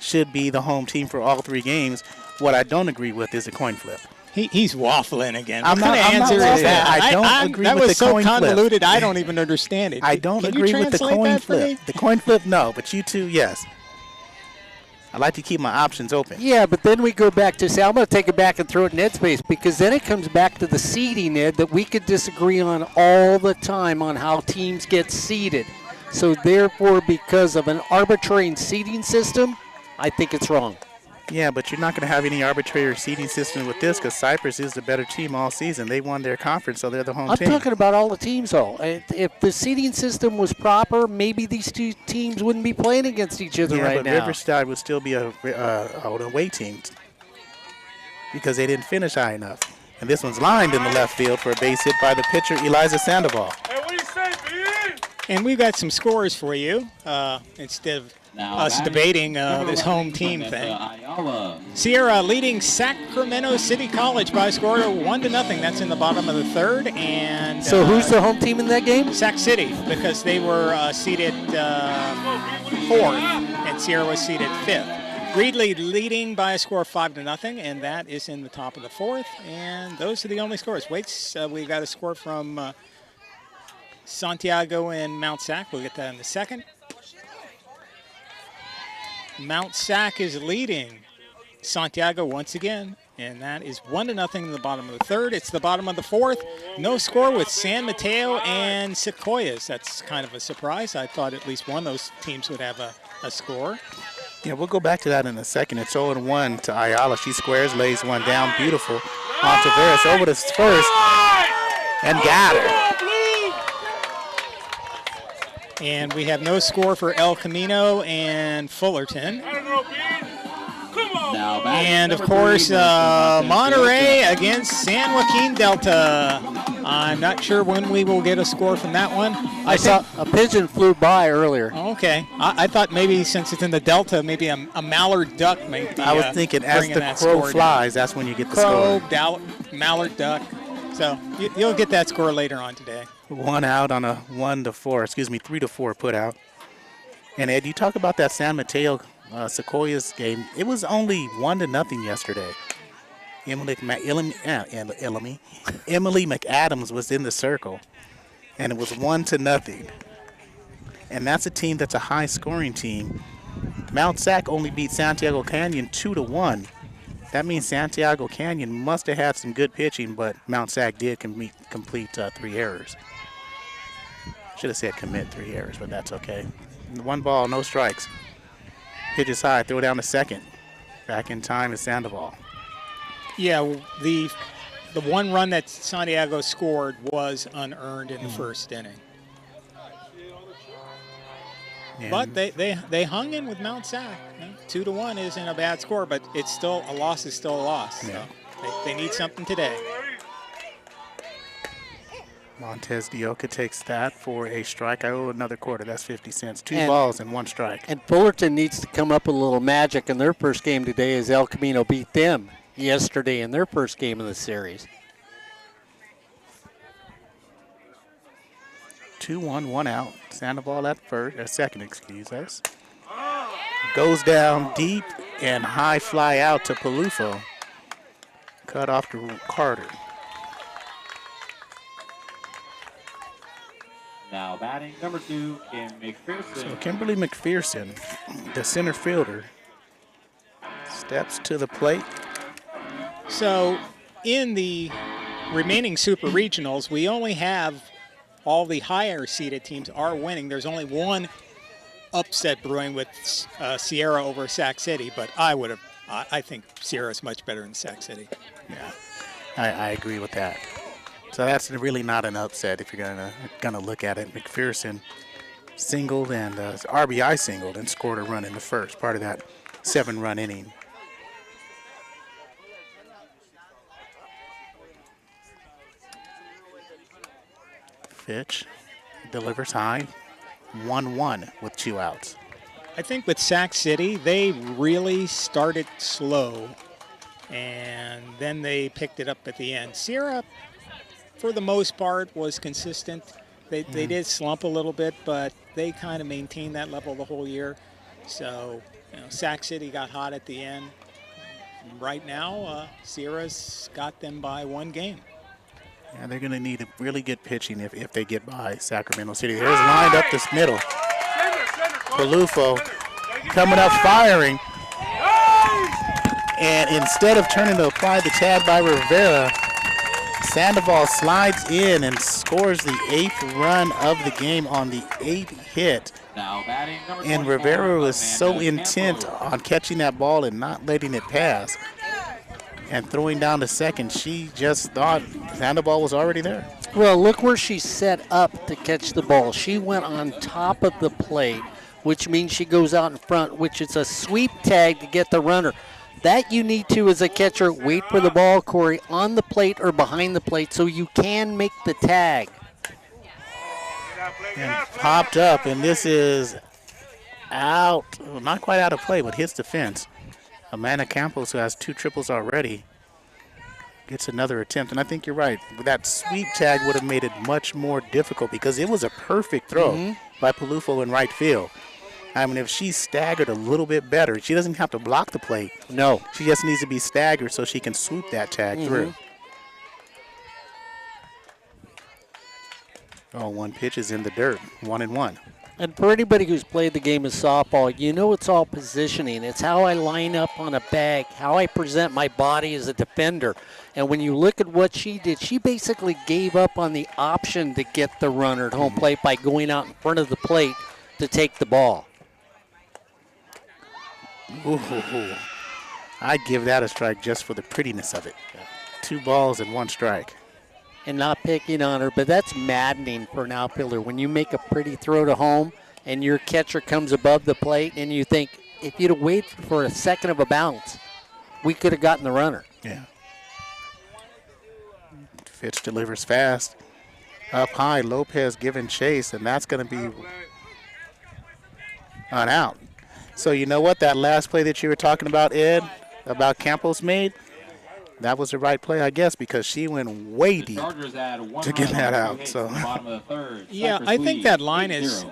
should be the home team for all 3 games. What I don't agree with is a coin flip. He's waffling again. I'm what not, kind of answer is that? I don't agree with the so coin flip. convoluted, I don't even understand it. I don't Can agree you with the translate coin that for me? flip. The coin flip, no, but you two, yes. I like to keep my options open. Yeah, but then we go back to say, I'm going to take it back and throw it in Ed's face, because then it comes back to the seeding, Ed, that we could disagree on all the time on how teams get seeded. So therefore, because of an arbitrary seeding system, I think it's wrong. Yeah, but you're not going to have any arbitrary seeding system with this because Cypress is the better team all season. They won their conference, so they're the home team. I'm talking about all the teams, though. If the seeding system was proper, maybe these two teams wouldn't be playing against each other right now. Yeah, but Riverside would still be an away team because they didn't finish high enough. And this one's lined in the left field for a base hit by the pitcher, Eliza Sandoval. Hey, what do you say, B? And we've got some scores for you instead of us debating this home team thing. Sierra leading Sacramento City College by a score of 1-0. That's in the bottom of the third. And so who's the home team in that game? Sac City, because they were seated fourth, and Sierra was seated fifth. Reedley leading by a score of 5-0, and that is in the top of the fourth. And those are the only scores. Wait, we got a score from Santiago and Mount Sac. We'll get that in a second. Mount Sac is leading Santiago once again, and that is 1-0 in the bottom of the third. It's the bottom of the fourth. No score with San Mateo and Sequoias. That's kind of a surprise. I thought at least one of those teams would have a score. Yeah, we'll go back to that in a second. It's 0-1 to Ayala. She squares, lays one down. Beautiful. On Tavares over to first, and got her. And we have no score for El Camino and Fullerton. And, of course, Monterey against San Joaquin Delta. I'm not sure when we will get a score from that one. I saw a pigeon flew by earlier. Okay. I thought maybe since it's in the Delta, maybe a mallard duck may be I was thinking as the crow flies, that's when you get the score. Crow, mallard duck. So you'll get that score later on today. 1 out on a 3-4 put out. And Ed, you talk about that San Mateo Sequoias game. It was only 1-0 yesterday. Emily McAdams was in the circle, and it was 1-0. And that's a team that's a high-scoring team. Mount Sac only beat Santiago Canyon 2-1. That means Santiago Canyon must have had some good pitching, but Mount Sac did complete 3 errors. Should have said commit 3 errors, but that's okay. 1 ball, no strikes. Pitches high, throw down to second. Back in time is Sandoval. Yeah, the 1 run that Santiago scored was unearned in the first inning. And but they hung in with Mount Sac. 2-1 isn't a bad score, but it's still a loss is still a loss. Yeah. So they need something today. Montez Dioca takes that for a strike. I owe another quarter. That's 50 cents. 2 balls and 1 strike. And Fullerton needs to come up with a little magic in their first game today as El Camino beat them yesterday in their first game of the series. 2-1, 1 out. Sandoval at second, excuse us. Goes down deep and high fly out to Palufo. Cut off to Carter. Now batting number 2, Kim McPherson. So Kimberly McPherson, the center fielder, steps to the plate. So in the remaining super regionals, we only have all the higher seeded teams are winning. There's only one upset brewing with Sierra over Sac City, but I think Sierra's much better than Sac City. Yeah, I agree with that. So that's really not an upset if you're gonna look at it. McPherson singled and RBI singled and scored a run in the first part of that 7-run inning. Pitch delivers high, 1-1 with 2 outs. I think with Sac City, they really started slow, and then they picked it up at the end. Sierra, for the most part, was consistent. They did slump a little bit, but they kind of maintained that level the whole year. So, Sac City got hot at the end. Right now, Sierra's got them by 1 game. Yeah, they're going to need a really good pitching if they get by Sacramento City. There's lined up this middle. Palufo coming up firing. And instead of turning to apply the tag by Rivera, Sandoval slides in and scores the 8th run of the game on the 8th hit. Now batting number And 24, Rivera was so Amanda intent Campos. on catching that ball and not letting it pass and throwing down to second, she just thought Sandoval was already there. Well, look where she set up to catch the ball. She went on top of the plate, which means she goes out in front, which is a sweep tag to get the runner. That you need to, as a catcher, wait for the ball, Corey, on the plate or behind the plate so you can make the tag. And popped up, and this is out, well, not quite out of play, but hits the fence. Amanda Campos, who has 2 triples already, gets another attempt. And I think you're right. That sweep tag would have made it much more difficult because it was a perfect throw by Palufo in right field. I mean, if she's staggered a little bit better, she doesn't have to block the plate. No. She just needs to be staggered so she can swoop that tag through. Oh, 1 pitch is in the dirt, 1-1. And for anybody who's played the game of softball, you know it's all positioning. It's how I line up on a bag, how I present my body as a defender. And when you look at what she did, she basically gave up on the option to get the runner at home plate by going out in front of the plate to take the ball. Ooh, I'd give that a strike just for the prettiness of it. 2 balls and 1 strike. And not picking on her, but that's maddening for an outfielder. When you make a pretty throw to home and your catcher comes above the plate and you think, if you'd have waited for a second of a bounce, we could have gotten the runner. Yeah. Fitch delivers fast. Up high, Lopez giving chase, and that's going to be an out. So you know what? That last play that you were talking about, Ed, about Campos made, that was the right play, I guess, because she went way deep to get that out. So, yeah, I think that line is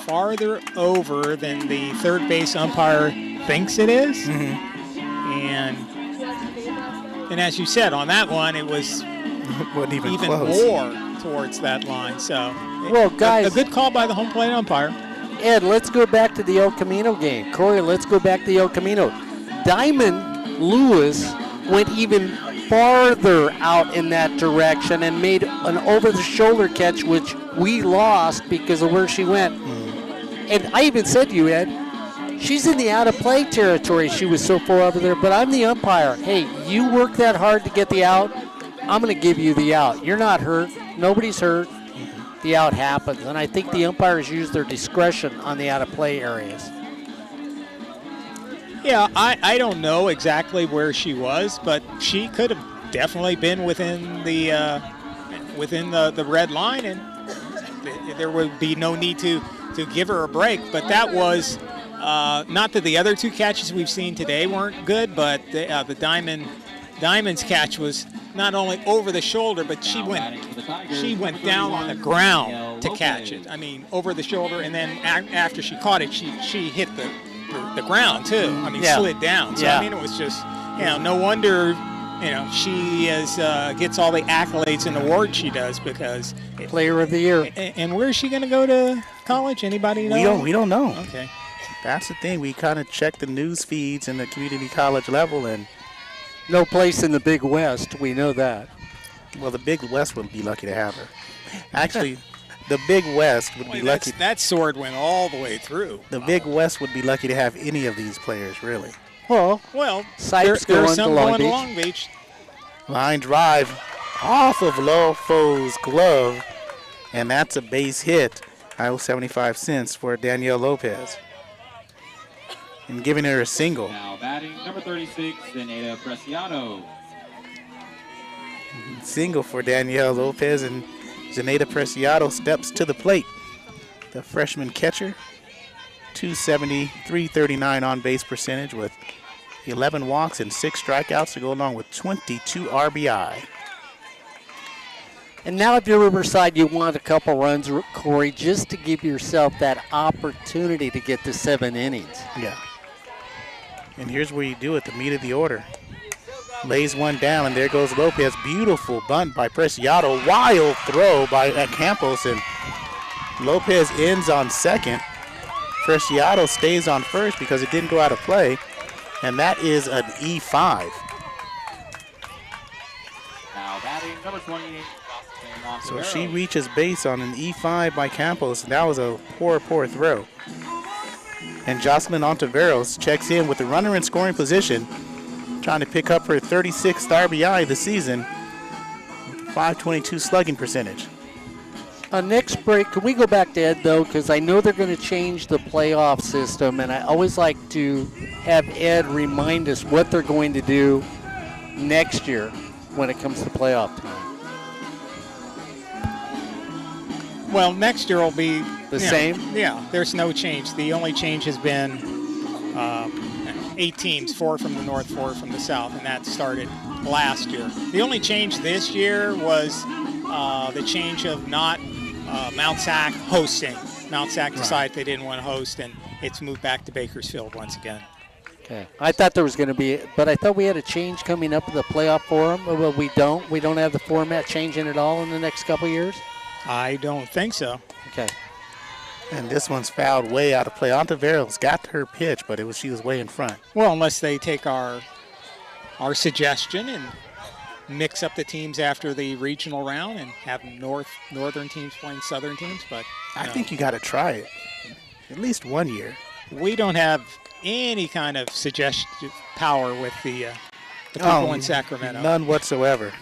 farther over than the third base umpire thinks it is. And as you said, on that one, it was wasn't even close. More towards that line. So, well, guys, a good call by the home plate umpire. Ed, let's go back to the El Camino game. Corey, let's go back to the El Camino. Diamond Lewis went even farther out in that direction and made an over-the-shoulder catch, which we lost because of where she went. And I even said to you, Ed, she's in the out-of-play territory. She was so far over there, but I'm the umpire. Hey, you work that hard to get the out, I'm going to give you the out. You're not hurt. Nobody's hurt. The out happens. And I think the umpires use their discretion on the out-of-play areas. Yeah, I don't know exactly where she was, but she could have definitely been within the red line, and there would be no need to give her a break. But that was not that the other 2 catches we've seen today weren't good, but the Diamond's catch was not only over the shoulder, but she went down on the ground to catch it. I mean, over the shoulder, and then after she caught it, she hit the ground too. I mean, slid down. So I mean, it was just, no wonder, she gets all the accolades and awards she does because Player of the Year. And where is she going to go to college? Anybody know? We don't know. Okay. That's the thing. We kind of check the news feeds in the community college level, and no place in the Big West. We know that. Well, the Big West would be lucky to have her. Actually, the Big West would be lucky. That sword went all the way through. The Big West would be lucky to have any of these players, really. Well, there's some going to Long Beach. Line drive off of Lofo's glove, and that's a base hit. I owe 75 cents for Danielle Lopez. And giving her a single. Now batting number 36, Zenaida Preciado. Single for Danielle Lopez, and Zenaida Preciado steps to the plate. The freshman catcher, 270, 339 on base percentage with 11 walks and 6 strikeouts to go along with 22 RBI. And now if you're Riverside, you want a couple runs, Corey, just to give yourself that opportunity to get to 7 innings. Yeah. And here's where you do it, the meat of the order. Lays one down, and there goes Lopez. Beautiful bunt by Preciado. Wild throw by Campos, and Lopez ends on second. Preciado stays on first because it didn't go out of play. And that is an E5. Now batting number 28. So she reaches base on an E5 by Campos. That was a poor throw. And Jocelyn Ontiveros checks in with the runner in scoring position, trying to pick up her 36th RBI this season, with a .522 slugging percentage. Next break, can we go back to Ed, though? Because I know they're going to change the playoff system, and I always like to have Ed remind us what they're going to do next year when it comes to playoff time. Well, next year will be The same? Yeah, there's no change. The only change has been 8 teams, 4 from the north, 4 from the south, and that started last year. The only change this year was the change of not Mount Sac hosting. Mount Sac decided they didn't want to host, and it's moved back to Bakersfield once again. Okay. I thought there was going to be, but I thought we had a change coming up in the playoff forum. Well, we don't. We don't have the format changing at all in the next couple of years? I don't think so. Okay. And this one's fouled way out of play. Ontiveros got to her pitch, but she was way in front. Well, unless they take our suggestion and mix up the teams after the regional round and have northern teams playing southern teams, but I think you got to try it at least 1 year. We don't have any kind of suggestive power with the people in Sacramento. None whatsoever.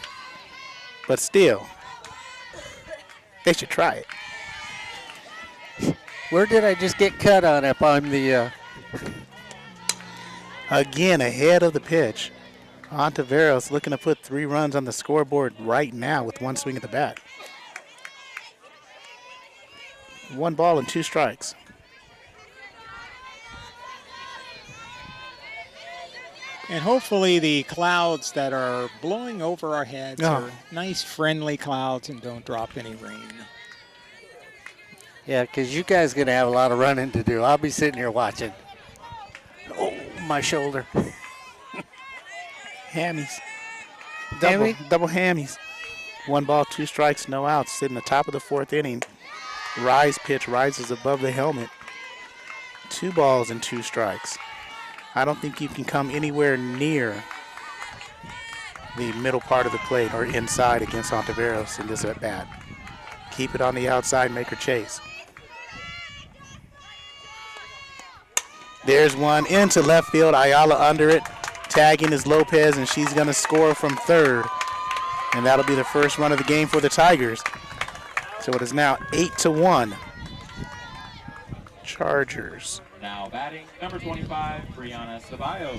But still, they should try it. Where did I just get cut on if I'm the... Again, ahead of the pitch. Ontiveros looking to put 3 runs on the scoreboard right now with 1 swing at the bat. 1 ball and 2 strikes. And hopefully the clouds that are blowing over our heads are nice, friendly clouds and don't drop any rain. Yeah, because you guys are going to have a lot of running to do. I'll be sitting here watching. Oh, my shoulder. Hammies. Hammy? Double hammies. 1 ball, 2 strikes, no outs. Sitting the top of the 4th inning. Rise pitch rises above the helmet. 2 balls and 2 strikes. I don't think you can come anywhere near the middle part of the plate or inside against Ontiveros in this at bat. Keep it on the outside, make her chase. There's one into left field. Ayala under it. Tagging is Lopez, and she's going to score from third. And that'll be the first run of the game for the Tigers. So it is now 8-1. Chargers. Now batting number 25, Brianna Ceballos.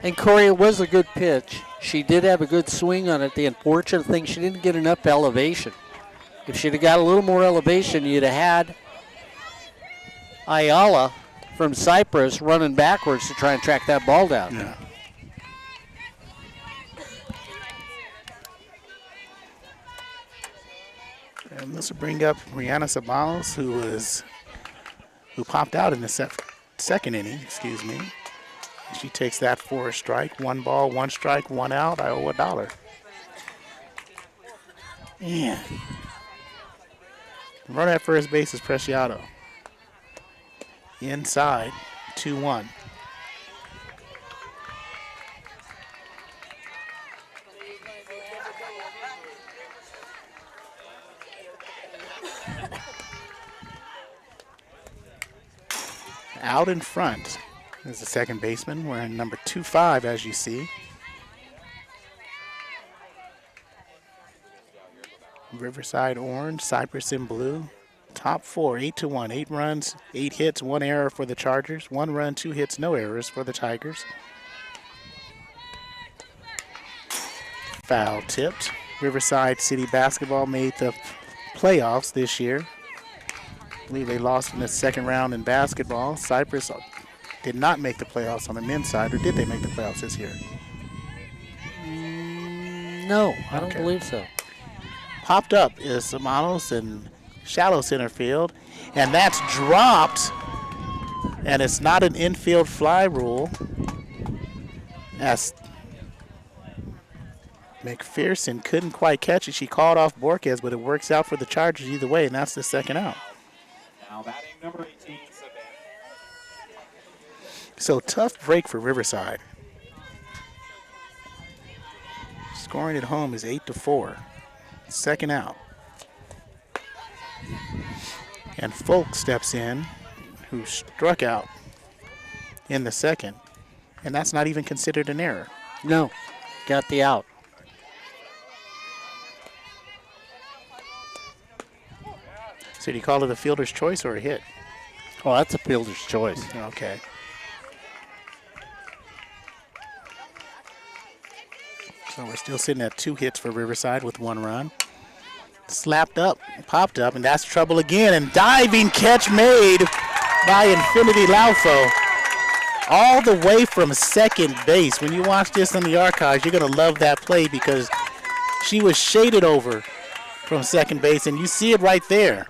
And Corey, it was a good pitch. She did have a good swing on it. The unfortunate thing, she didn't get enough elevation. If she'd have got a little more elevation, you'd have had Ayala from Cypress running backwards to try and track that ball down. Yeah. And this will bring up Brianna Ceballos, who popped out in the second inning, excuse me. She takes that for a strike. 1 ball, 1 strike, 1 out. I owe $1. Man. Runner at first base is Preciado. Inside, 2-1. Out in front is the second baseman wearing number 25, as you see. Riverside orange, Cypress in blue. Top 4, 8-1, 8 runs, 8 hits, 1 error for the Chargers. 1 run, 2 hits, no errors for the Tigers. Foul tipped. Riverside City Basketball made the playoffs this year. I believe they lost in the second round in basketball. Cypress did not make the playoffs on the men's side, or did they make the playoffs this year? No, I don't believe so. Popped up is Samanos in shallow center field, and that's dropped, and it's not an infield fly rule, as McPherson couldn't quite catch it. She called off Borges, but it works out for the Chargers either way, and that's the second out. Now batting number 18, So tough break for Riverside. Scoring at home is 8-4. Second out. And Folk steps in, who struck out in the second. And that's not even considered an error. No, got the out. So do you call it a fielder's choice or a hit? Oh, that's a fielder's choice. Okay. So we're still sitting at 2 hits for Riverside with 1 run. Slapped up, popped up, and that's trouble again. And diving catch made by Infinity Laufo. All the way from second base. When you watch this on the archives, you're going to love that play because she was shaded over from second base, and you see it right there.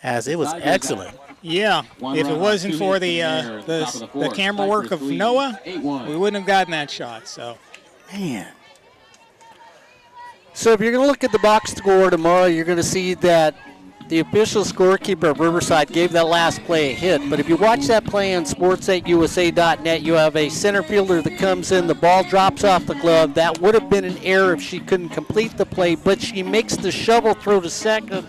As it was excellent. Yeah, if it wasn't for the camera work of Noah, we wouldn't have gotten that shot. So, Man. So if you're going to look at the box score tomorrow, you're going to see that the official scorekeeper of Riverside gave that last play a hit. But if you watch that play on sports8usa.net, you have a center fielder that comes in, the ball drops off the glove. That would have been an error if she couldn't complete the play, but she makes the shovel throw to second,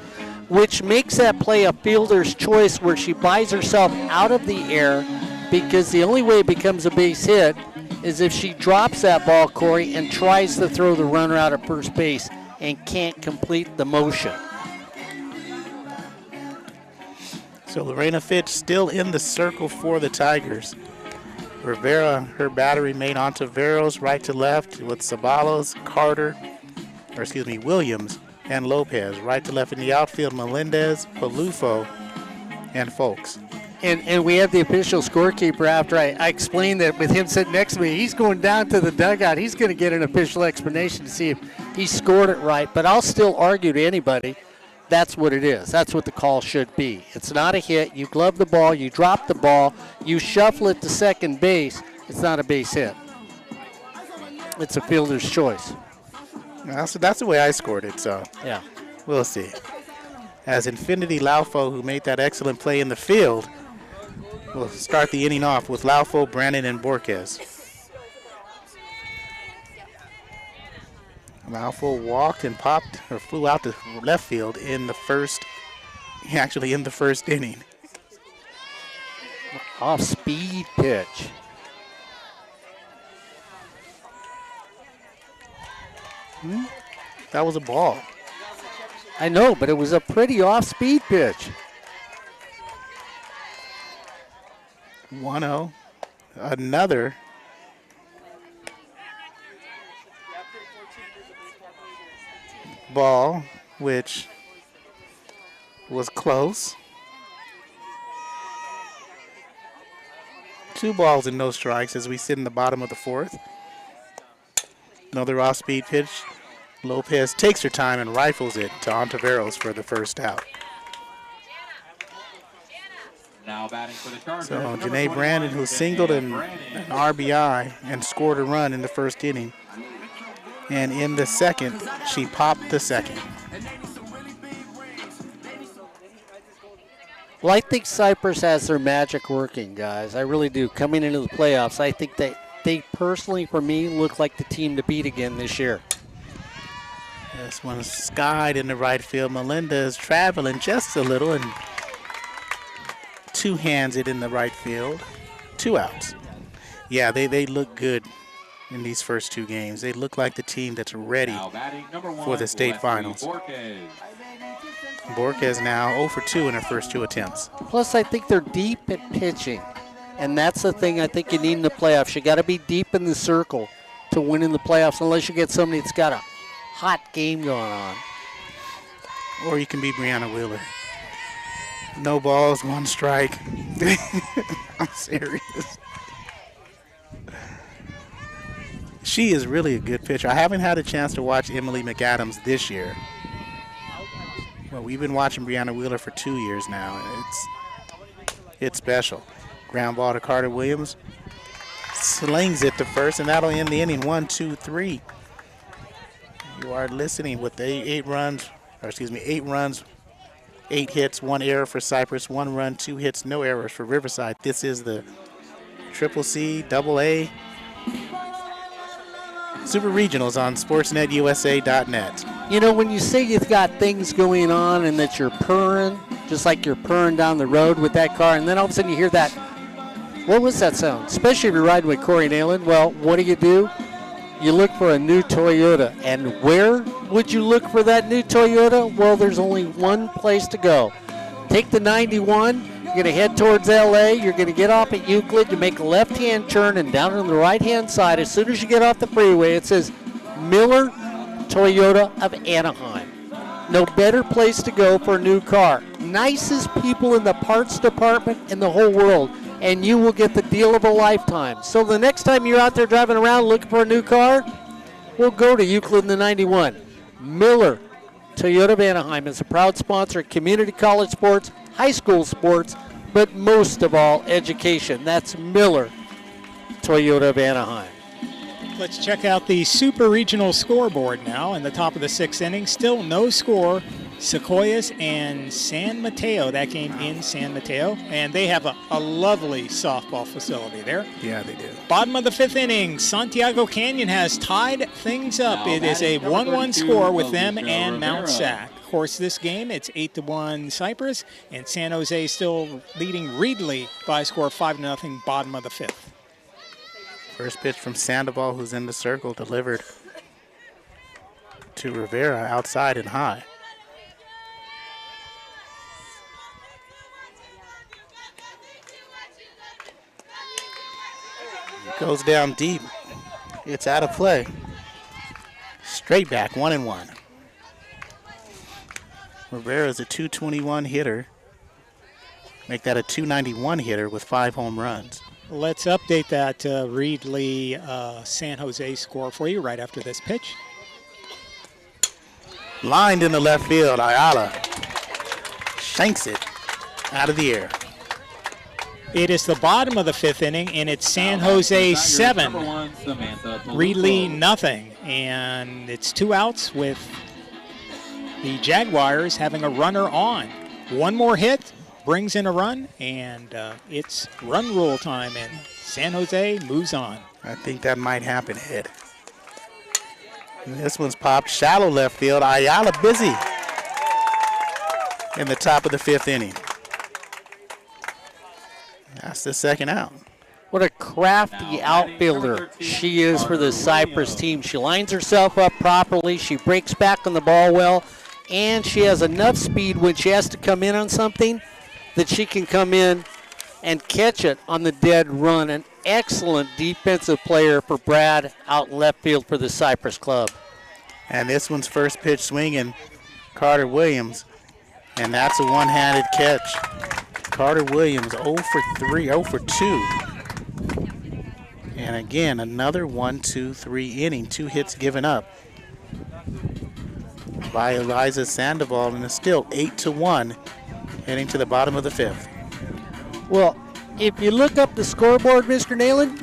which makes that play a fielder's choice where she buys herself out of the air, because the only way it becomes a base hit is if she drops that ball, Corey, and tries to throw the runner out at first base and can't complete the motion. So Lorena Fitch still in the circle for the Tigers. Rivera, her battery made onto Veros right to left with Sabalos, Williams, and Lopez. Right to left in the outfield, Melendez, Palufo, and Folks. And we have the official scorekeeper after I explained that with him sitting next to me. He's going down to the dugout. He's going to get an official explanation to see if he scored it right. But I'll still argue to anybody that's what it is. That's what the call should be. It's not a hit. You glove the ball. You drop the ball. You shuffle it to second base. It's not a base hit. It's a fielder's choice. That's the way I scored it, so yeah, we'll see. As Infinity Laufo, who made that excellent play in the field, will start the inning off with Laufo, Brandon, and Borges. Laufo walked and popped or flew out to left field in the first inning. Off-speed pitch. That was a ball. I know, but it was a pretty off-speed pitch. 1-0. Another. Ball, which was close. 2 balls and no strikes as we sit in the bottom of the 4th. Another off-speed pitch. Lopez takes her time and rifles it to Ontiveros for the first out. Now batting for the Chargers. So Janae Brandon, who singled an RBI and scored a run in the first inning. And in the second, she popped the second. Well, I think Cypress has their magic working, guys. I really do. Coming into the playoffs, I think that they personally, for me, look like the team to beat again this year. This one is skied in the right field. Melinda is traveling just a little and two-hands it in the right field. 2 outs. Yeah, they look good in these first 2 games. They look like the team that's ready for the state finals. Borges now 0 for 2 in her first 2 attempts. Plus, I think they're deep at pitching, and that's the thing I think you need in the playoffs. You got to be deep in the circle to win in the playoffs, unless you get somebody that's got a hot game going on. Or you can be Brianna Wheeler. No balls, 1 strike. I'm serious. She is really a good pitcher. I haven't had a chance to watch Emily McAdams this year. Well, we've been watching Brianna Wheeler for 2 years now. It's special. Ground ball to Carter Williams. Slings it to first, and that'll end the inning. 1, 2, 3. You are listening with 8 runs 8 hits, 1 error for Cypress, 1 run, 2 hits, no errors for Riverside. This is the CCCAA Super Regionals on SportsNetUSA.net. You know, when you say you've got things going on and that you're purring, just like you're purring down the road with that car, and then all of a sudden you hear that, what was that sound? Especially if you're riding with Corey Neyland. Well, what do? You look for a new Toyota. And where would you look for that new Toyota? Well, there's only one place to go. Take the 91. You're going to head towards LA. You're going to get off at Euclid. You make a left-hand turn, and down on the right-hand side, as soon as you get off the freeway, it says Miller Toyota of Anaheim. No better place to go for a new car. Nicest people in the parts department in the whole world, and you will get the deal of a lifetime. So the next time you're out there driving around looking for a new car, we'll go to Euclid in the 91. Miller Toyota of Anaheim is a proud sponsor of community college sports, high school sports, but most of all, education. That's Miller Toyota of Anaheim. Let's check out the Super Regional scoreboard now in the top of the 6th inning. Still no score. Sequoias and San Mateo, that game in San Mateo. And they have a lovely softball facility there. Yeah, they do. Bottom of the 5th inning, Santiago Canyon has tied things up. It is a 1-1 score with them and Mount Sac. Of course, this game, it's 8-1 Cypress, and San Jose still leading Reedley by a score of 5-0, bottom of the 5th. First pitch from Sandoval, who's in the circle, delivered to Rivera outside and high. Goes down deep. It's out of play. Straight back, 1-1. Rivera's a .221 hitter. Make that a .291 hitter with 5 home runs. Let's update that Reedley San Jose score for you right after this pitch. Lined in the left field, Ayala shanks it out of the air. It is the bottom of the 5th inning, and it's San Jose 7, Reedley nothing. And it's 2 outs with the Jaguars having a runner on. One more hit brings in a run, and it's run rule time, and San Jose moves on. I think that might happen, Ed. And this one's popped shallow left field. Ayala busy in the top of the 5th inning. That's the 2nd out. What a crafty outfielder she is for the Cypress team. She lines herself up properly. She breaks back on the ball well, and she has enough speed when she has to come in on something that she can come in and catch it on the dead run. An excellent defensive player for Brad out in left field for the Cypress club. And this one's first pitch swinging, Carter Williams, and that's a one-handed catch. Carter Williams 0 for 3, 0 for 2. And again, another 1-2-3 inning, 2 hits given up by Eliza Sandoval, and it's still 8-1 heading to the bottom of the 5th. Well, if you look up the scoreboard, Mr. Neyland,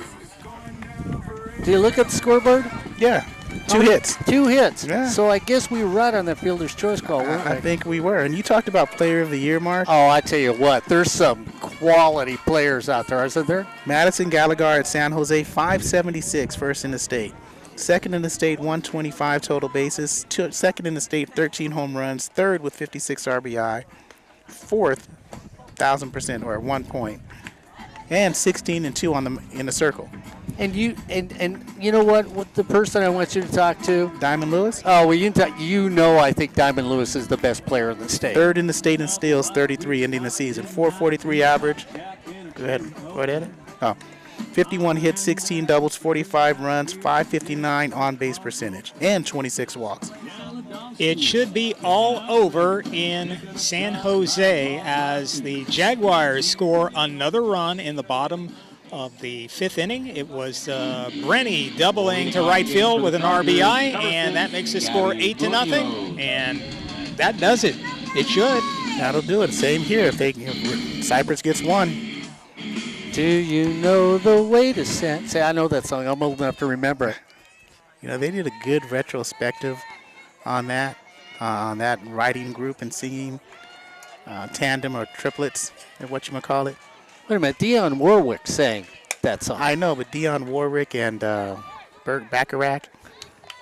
do you look at the scoreboard? Yeah, 2 hits. 2 hits. Yeah. So I guess we were right on that fielder's choice call, weren't we? I think we were. And you talked about player of the year, Mark. Oh, I tell you what, there's some quality players out there, isn't there? Madison Gallagher at San Jose, 576, first in the state. Second in the state, 125 total bases. Second in the state, 13 home runs. Third with 56 RBI. Fourth, 1,000% or 1 point. And 16-2 in the circle. And you know what the person I want you to talk to? Diamond Lewis? Oh, well, I think Diamond Lewis is the best player in the state. Third in the state in steals, 33 ending the season. 443 average. Go ahead. Oh. 51 hits, 16 doubles, 45 runs, 559 on-base percentage, and 26 walks. It should be all over in San Jose as the Jaguars score another run in the bottom of the 5th inning. It was Brenny doubling to right field with an RBI, and that makes the score 8-0, and that does it. It should. That'll do it. Same here. If Cypress gets 1. Do you know the way to say, I know that song. I'm old enough to remember it. You know, they did a good retrospective on that writing group and singing tandem or triplets, or what you call it. Wait a minute, Dionne Warwick sang that song. I know, but Dionne Warwick and Burt Bacharach,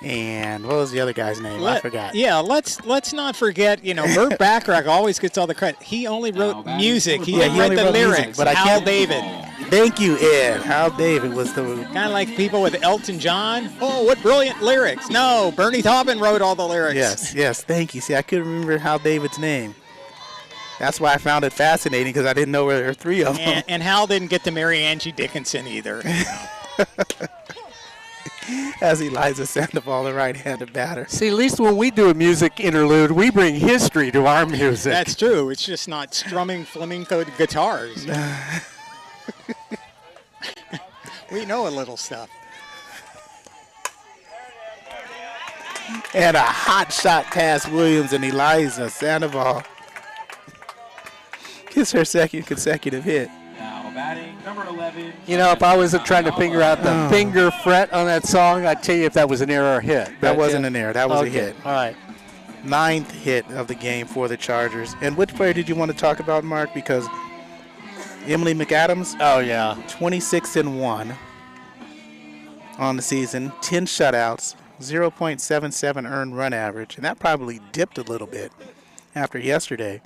and what was the other guy's name? I forgot. Yeah, let's not forget. Burt Bacharach always gets all the credit. He only wrote music. He didn't write the lyrics. Music, but Hal David. Thank you, Ed. Hal David was the Kind of like people with Elton John. Oh, what brilliant lyrics. No, Bernie Taupin wrote all the lyrics. Yes. Thank you. See, I couldn't remember Hal David's name. That's why I found it fascinating, because I didn't know there were three of them. And Hal didn't get to marry Angie Dickinson either. As Eliza Sandoval, the right-handed batter. See, at least when we do a music interlude, we bring history to our music. That's true. It's just not strumming flamenco guitars. We know a little stuff. And a hot shot past Williams, and Eliza Sandoval gets her second consecutive hit. Now batting number 11. If I wasn't trying to figure out the finger fret on that song, I'd tell you if that was an error or a hit. That wasn't an error. That was okay. a hit. All right. 9th hit of the game for the Chargers. And which player did you want to talk about, Mark? Because Emily McAdams, Oh, yeah. 26-1 on the season, 10 shutouts, 0.77 earned run average, and that probably dipped a little bit after yesterday.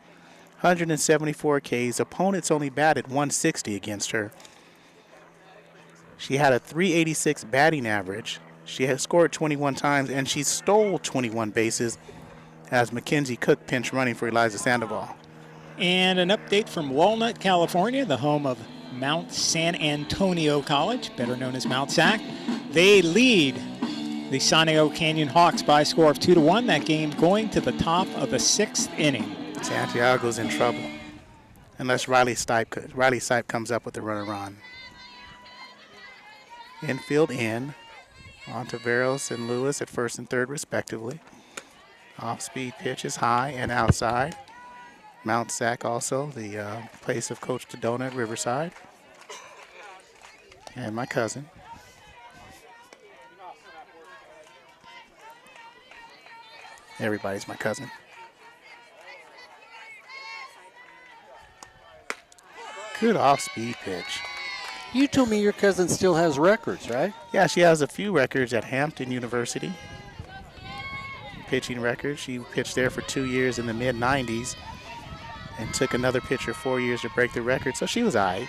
174 Ks. Opponents only batted 160 against her. She had a 386 batting average. She has scored 21 times, and she stole 21 bases as Mackenzie Cook pinch running for Eliza Sandoval. And an update from Walnut, California, the home of Mount San Antonio College, better known as Mount SAC. They lead the Sanio Canyon Hawks by a score of 2-1. That game going to the top of the 6th inning. Santiago's in trouble unless Riley Stipe comes up with the runner run. Infield in. On to Veros and Lewis at first and third respectively. Off-speed pitch is high and outside. Mount SAC also, the place of Coach Dodona at Riverside. And my cousin. Everybody's my cousin. Good off-speed pitch. You told me your cousin still has records, right? Yeah, she has a few records at Hampton University. Pitching records. She pitched there for 2 years in the mid-90s and took another pitcher 4 years to break the record, so she was all right.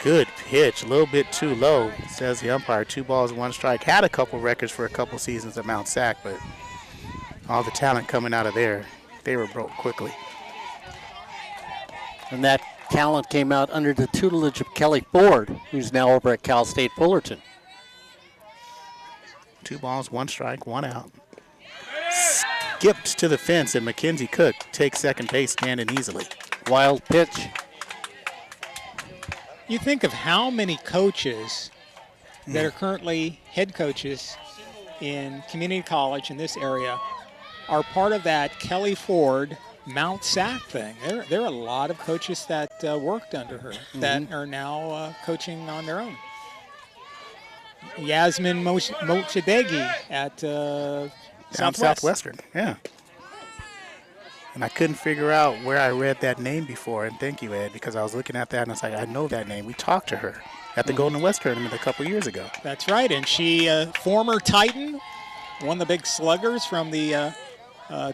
Good pitch, a little bit too low, says the umpire. 2 balls, 1 strike. Had a couple records for a couple seasons at Mount SAC, but all the talent coming out of there, they were broke quickly. And that talent came out under the tutelage of Kelly Ford, who's now over at Cal State Fullerton. 2 balls, 1 strike, 1 out. Skipped to the fence, and Mackenzie Cook takes second base standing easily. Wild pitch. You think of how many coaches that are currently head coaches in community college in this area are part of that Kelly Ford Mount SAC thing. There are a lot of coaches that worked under her that are now coaching on their own. Yasmin Mochadeghi at Southwestern, yeah. And I couldn't figure out where I read that name before, and thank you, Ed, because I was looking at that and I was like, I know that name. We talked to her at the Golden West tournament a couple years ago. That's right, and she, former Titan, won the big sluggers from the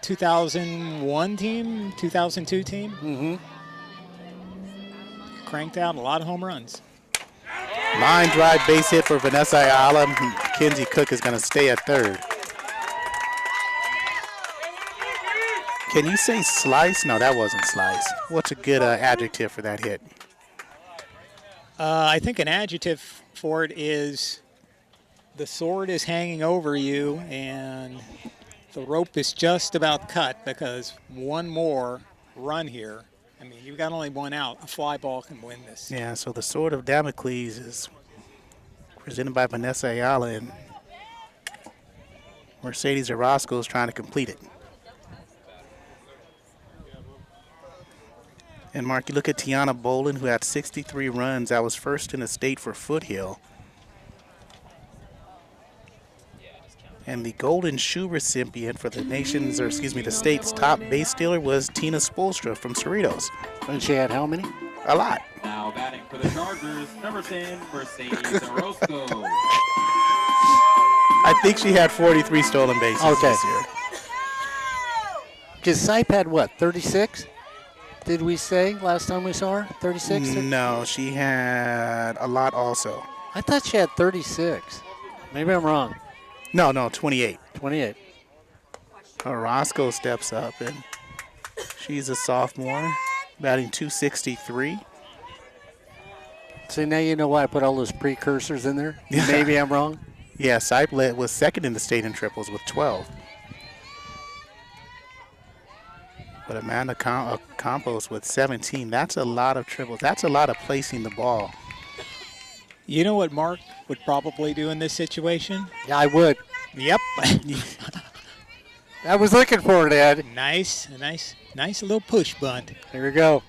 2001 team, 2002 team. Cranked out a lot of home runs. Line drive base hit for Vanessa Ayala. Mackenzie Cook is going to stay at third. Can you say slice? No, that wasn't slice. What's a good adjective for that hit? I think an adjective for it is the sword is hanging over you and the rope is just about cut, because one more run here. I mean, you've got only 1 out. A fly ball can win this. Yeah, so the sword of Damocles is presented by Vanessa Ayala, and Mercedes Orozco is trying to complete it. And Mark, you look at Tiana Bolin, who had 63 runs. That was first in the state for Foothill. And the golden shoe recipient for the the state's top base stealer was Tina Spoelstra from Cerritos. And she had how many? A lot. Now batting for the Chargers, number 10, Mercedes Orozco. I think she had 43 stolen bases this year. Because Sype had what, 36? Did we say last time we saw her? 36? No, she had a lot also. I thought she had 36. Maybe I'm wrong. No, 28. 28. Orozco steps up, and she's a sophomore, batting .263. So now you know why I put all those precursors in there? Maybe I'm wrong? Yeah, Cyplet was second in the state in triples with 12. But Amanda Campos with 17. That's a lot of triples. That's a lot of placing the ball. You know what Mark would probably do in this situation? Yeah, I would. Yep. I was looking for it, Ed. Nice little push bunt. There we go.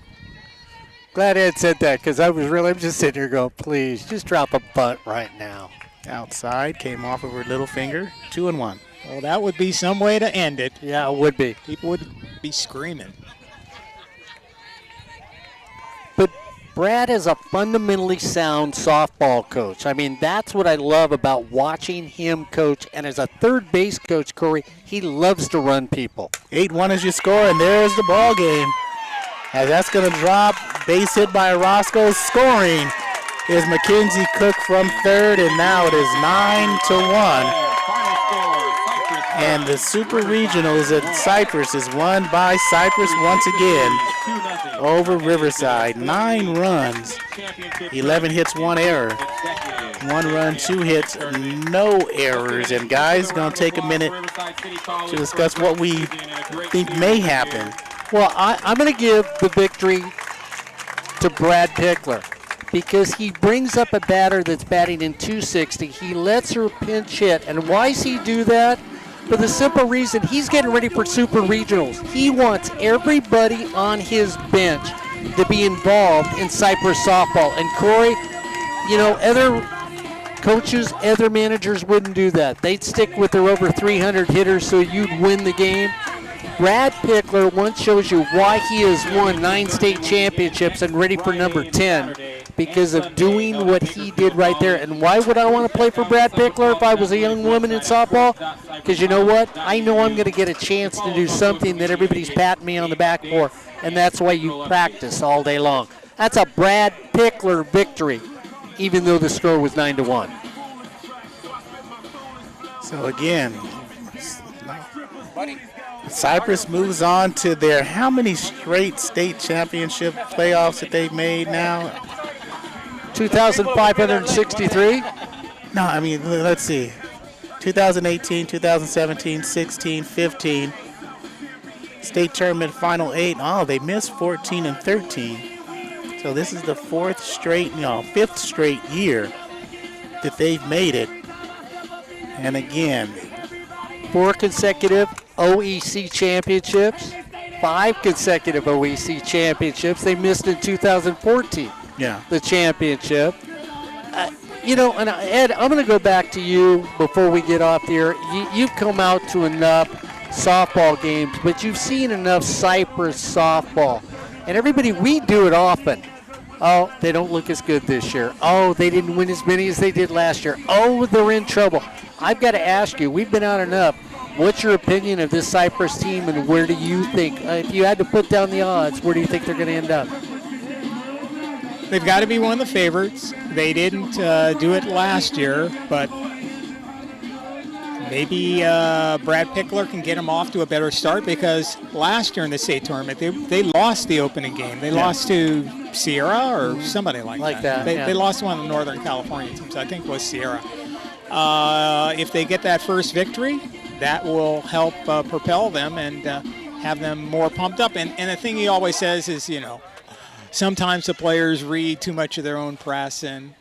Glad Ed said that because I'm just sitting here going, please, just drop a bunt right now. Outside, came off of her little finger, 2-1. Well, that would be some way to end it. Yeah, it would be. People would be screaming. But Brad is a fundamentally sound softball coach. I mean, that's what I love about watching him coach. And as a third base coach, Corey, he loves to run people. 8-1 is your score, and there's the ball game. As that's going to drop, base hit by Orozco. Scoring is Mackenzie Cook from third, and now it is 9-1. And the Super Regionals at Cypress is won by Cypress once again over Riverside. 9 runs, 11 hits, 1 error. 1 run, 2 hits, no errors. And guys, going to take a minute to discuss what we think may happen. Well, I'm going to give the victory to Brad Pickler because he brings up a batter that's batting in .260. He lets her pinch hit. And why does he do that? For the simple reason, he's getting ready for Super Regionals. He wants everybody on his bench to be involved in Cypress softball. And Corey, you know, other coaches, other managers wouldn't do that. They'd stick with their over 300 hitters so you'd win the game. Brad Pickler once shows you why he has won 9 state championships and ready for number 10 because of doing what he did right there. And why would I want to play for Brad Pickler if I was a young woman in softball? Because you know what? I know I'm going to get a chance to do something that everybody's patting me on the back for, and that's why you practice all day long. That's a Brad Pickler victory, even though the score was 9-1. So again, Cypress moves on to their how many straight state championship playoffs that they've made now? 2,563? No, I mean, let's see. 2018, 2017, 16, 15. State tournament final 8. Oh, they missed 14 and 13. So this is the 5th straight year that they've made it. And again, 4 consecutive OEC championships, 5 consecutive OEC championships. They missed in 2014. Yeah. The championship. You know, and Ed, I'm going to go back to you before we get off the air. You've come out to enough softball games, but you've seen enough Cypress softball. And everybody, we do it often. Oh, they don't look as good this year. Oh, they didn't win as many as they did last year. Oh, they're in trouble. I've got to ask you, we've been out enough. What's your opinion of this Cypress team, and where do you think, if you had to put down the odds, where do you think they're going to end up? They've got to be one of the favorites. They didn't do it last year, but maybe Brad Pickler can get them off to a better start because last year in the state tournament, they lost the opening game. They lost to Sierra or somebody like that. They lost one of the Northern California teams, I think it was Sierra. If they get that first victory, that will help propel them and have them more pumped up. And the thing he always says is, you know, sometimes the players read too much of their own press and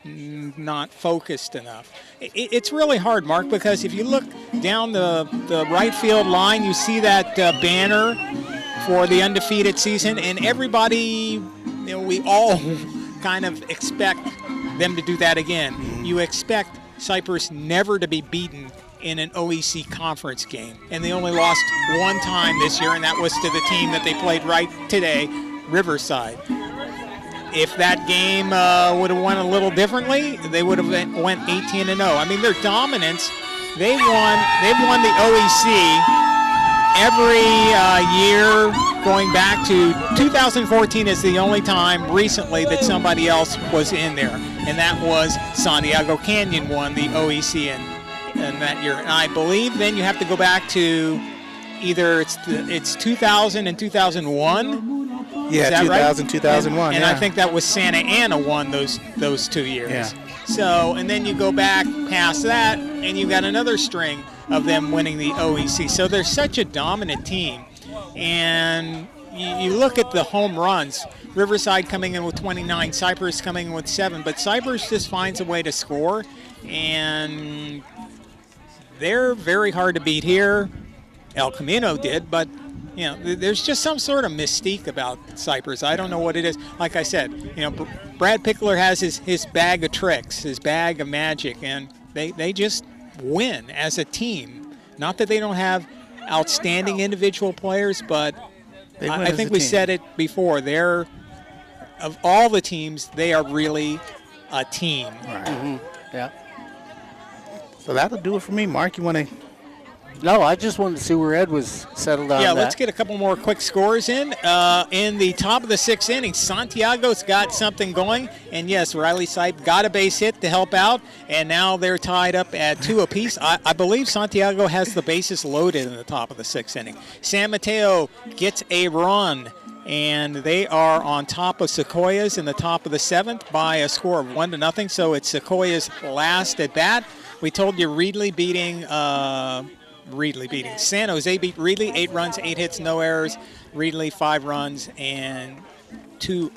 not focused enough. It's really hard, Mark, because if you look down the right field line, you see that banner for the undefeated season, and everybody, you know, we all kind of expect them to do that again. You expect Cypress never to be beaten in an OEC conference game. And they only lost one time this year, and that was to the team that they played right today, Riverside. If that game would have won a little differently, they would have went 18-0. I mean, their dominance, they've won the OEC every year going back to 2014 is the only time recently that somebody else was in there, and that was Santiago Canyon won the OEC in that year. And I believe then you have to go back to either it's 2000 and 2001. Yeah, 2000, right? 2001. And yeah. I think that was Santa Ana won those 2 years. Yeah. So, and then you go back past that, and you got another string of them winning the OEC. So they're such a dominant team. And you look at the home runs, Riverside coming in with 29, Cypress coming in with 7, but Cypress just finds a way to score, and they're very hard to beat here. El Camino did, but you know, there's just some sort of mystique about Cypress. I don't know what it is. Like I said, you know, Brad Pickler has his bag of tricks, his bag of magic, and they just win as a team. Not that they don't have outstanding individual players, but I think we said it before. They're, of all the teams, they are really a team. Right. Mm-hmm. Yeah. So that'll do it for me. Mark, you want to? No, I just wanted to see where Ed was settled on. Yeah, that. let's get a couple more quick scores in. In the top of the 6th inning, Santiago's got something going. And, yes, Riley Sipe got a base hit to help out, and now they're tied up at 2 apiece. I believe Santiago has the bases loaded in the top of the 6th inning. San Mateo gets a run, and they are on top of Sequoias in the top of the 7th by a score of 1-0. So it's Sequoias' last at bat. We told you Reedley beating San Jose beat Reedley, 8 runs, 8 hits, no errors. Reedley 5 runs and 2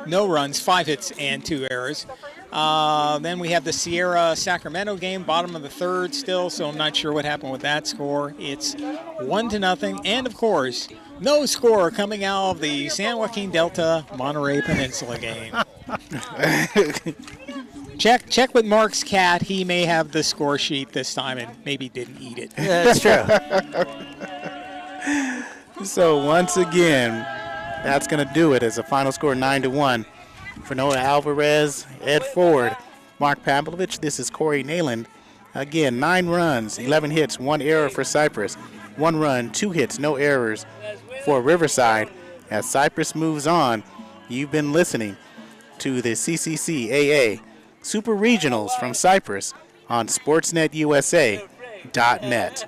no runs, 5 hits and 2 errors. Then we have the Sierra Sacramento game, bottom of the 3rd still, so I'm not sure what happened with that score. It's 1-0, and of course, no score coming out of the San Joaquin Delta Monterey Peninsula game. Check with Mark's cat. He may have the score sheet this time and maybe didn't eat it. Yeah, that's true. So once again, that's going to do it as a final score 9-1 for Noah Alvarez, Ed Ford, Mark Pavlovich. This is Corey Neyland. Again, 9 runs, 11 hits, 1 error for Cypress. 1 run, 2 hits, no errors for Riverside. As Cypress moves on, you've been listening to the CCCAA Super Regionals from Cypress on SportsNetUSA.net.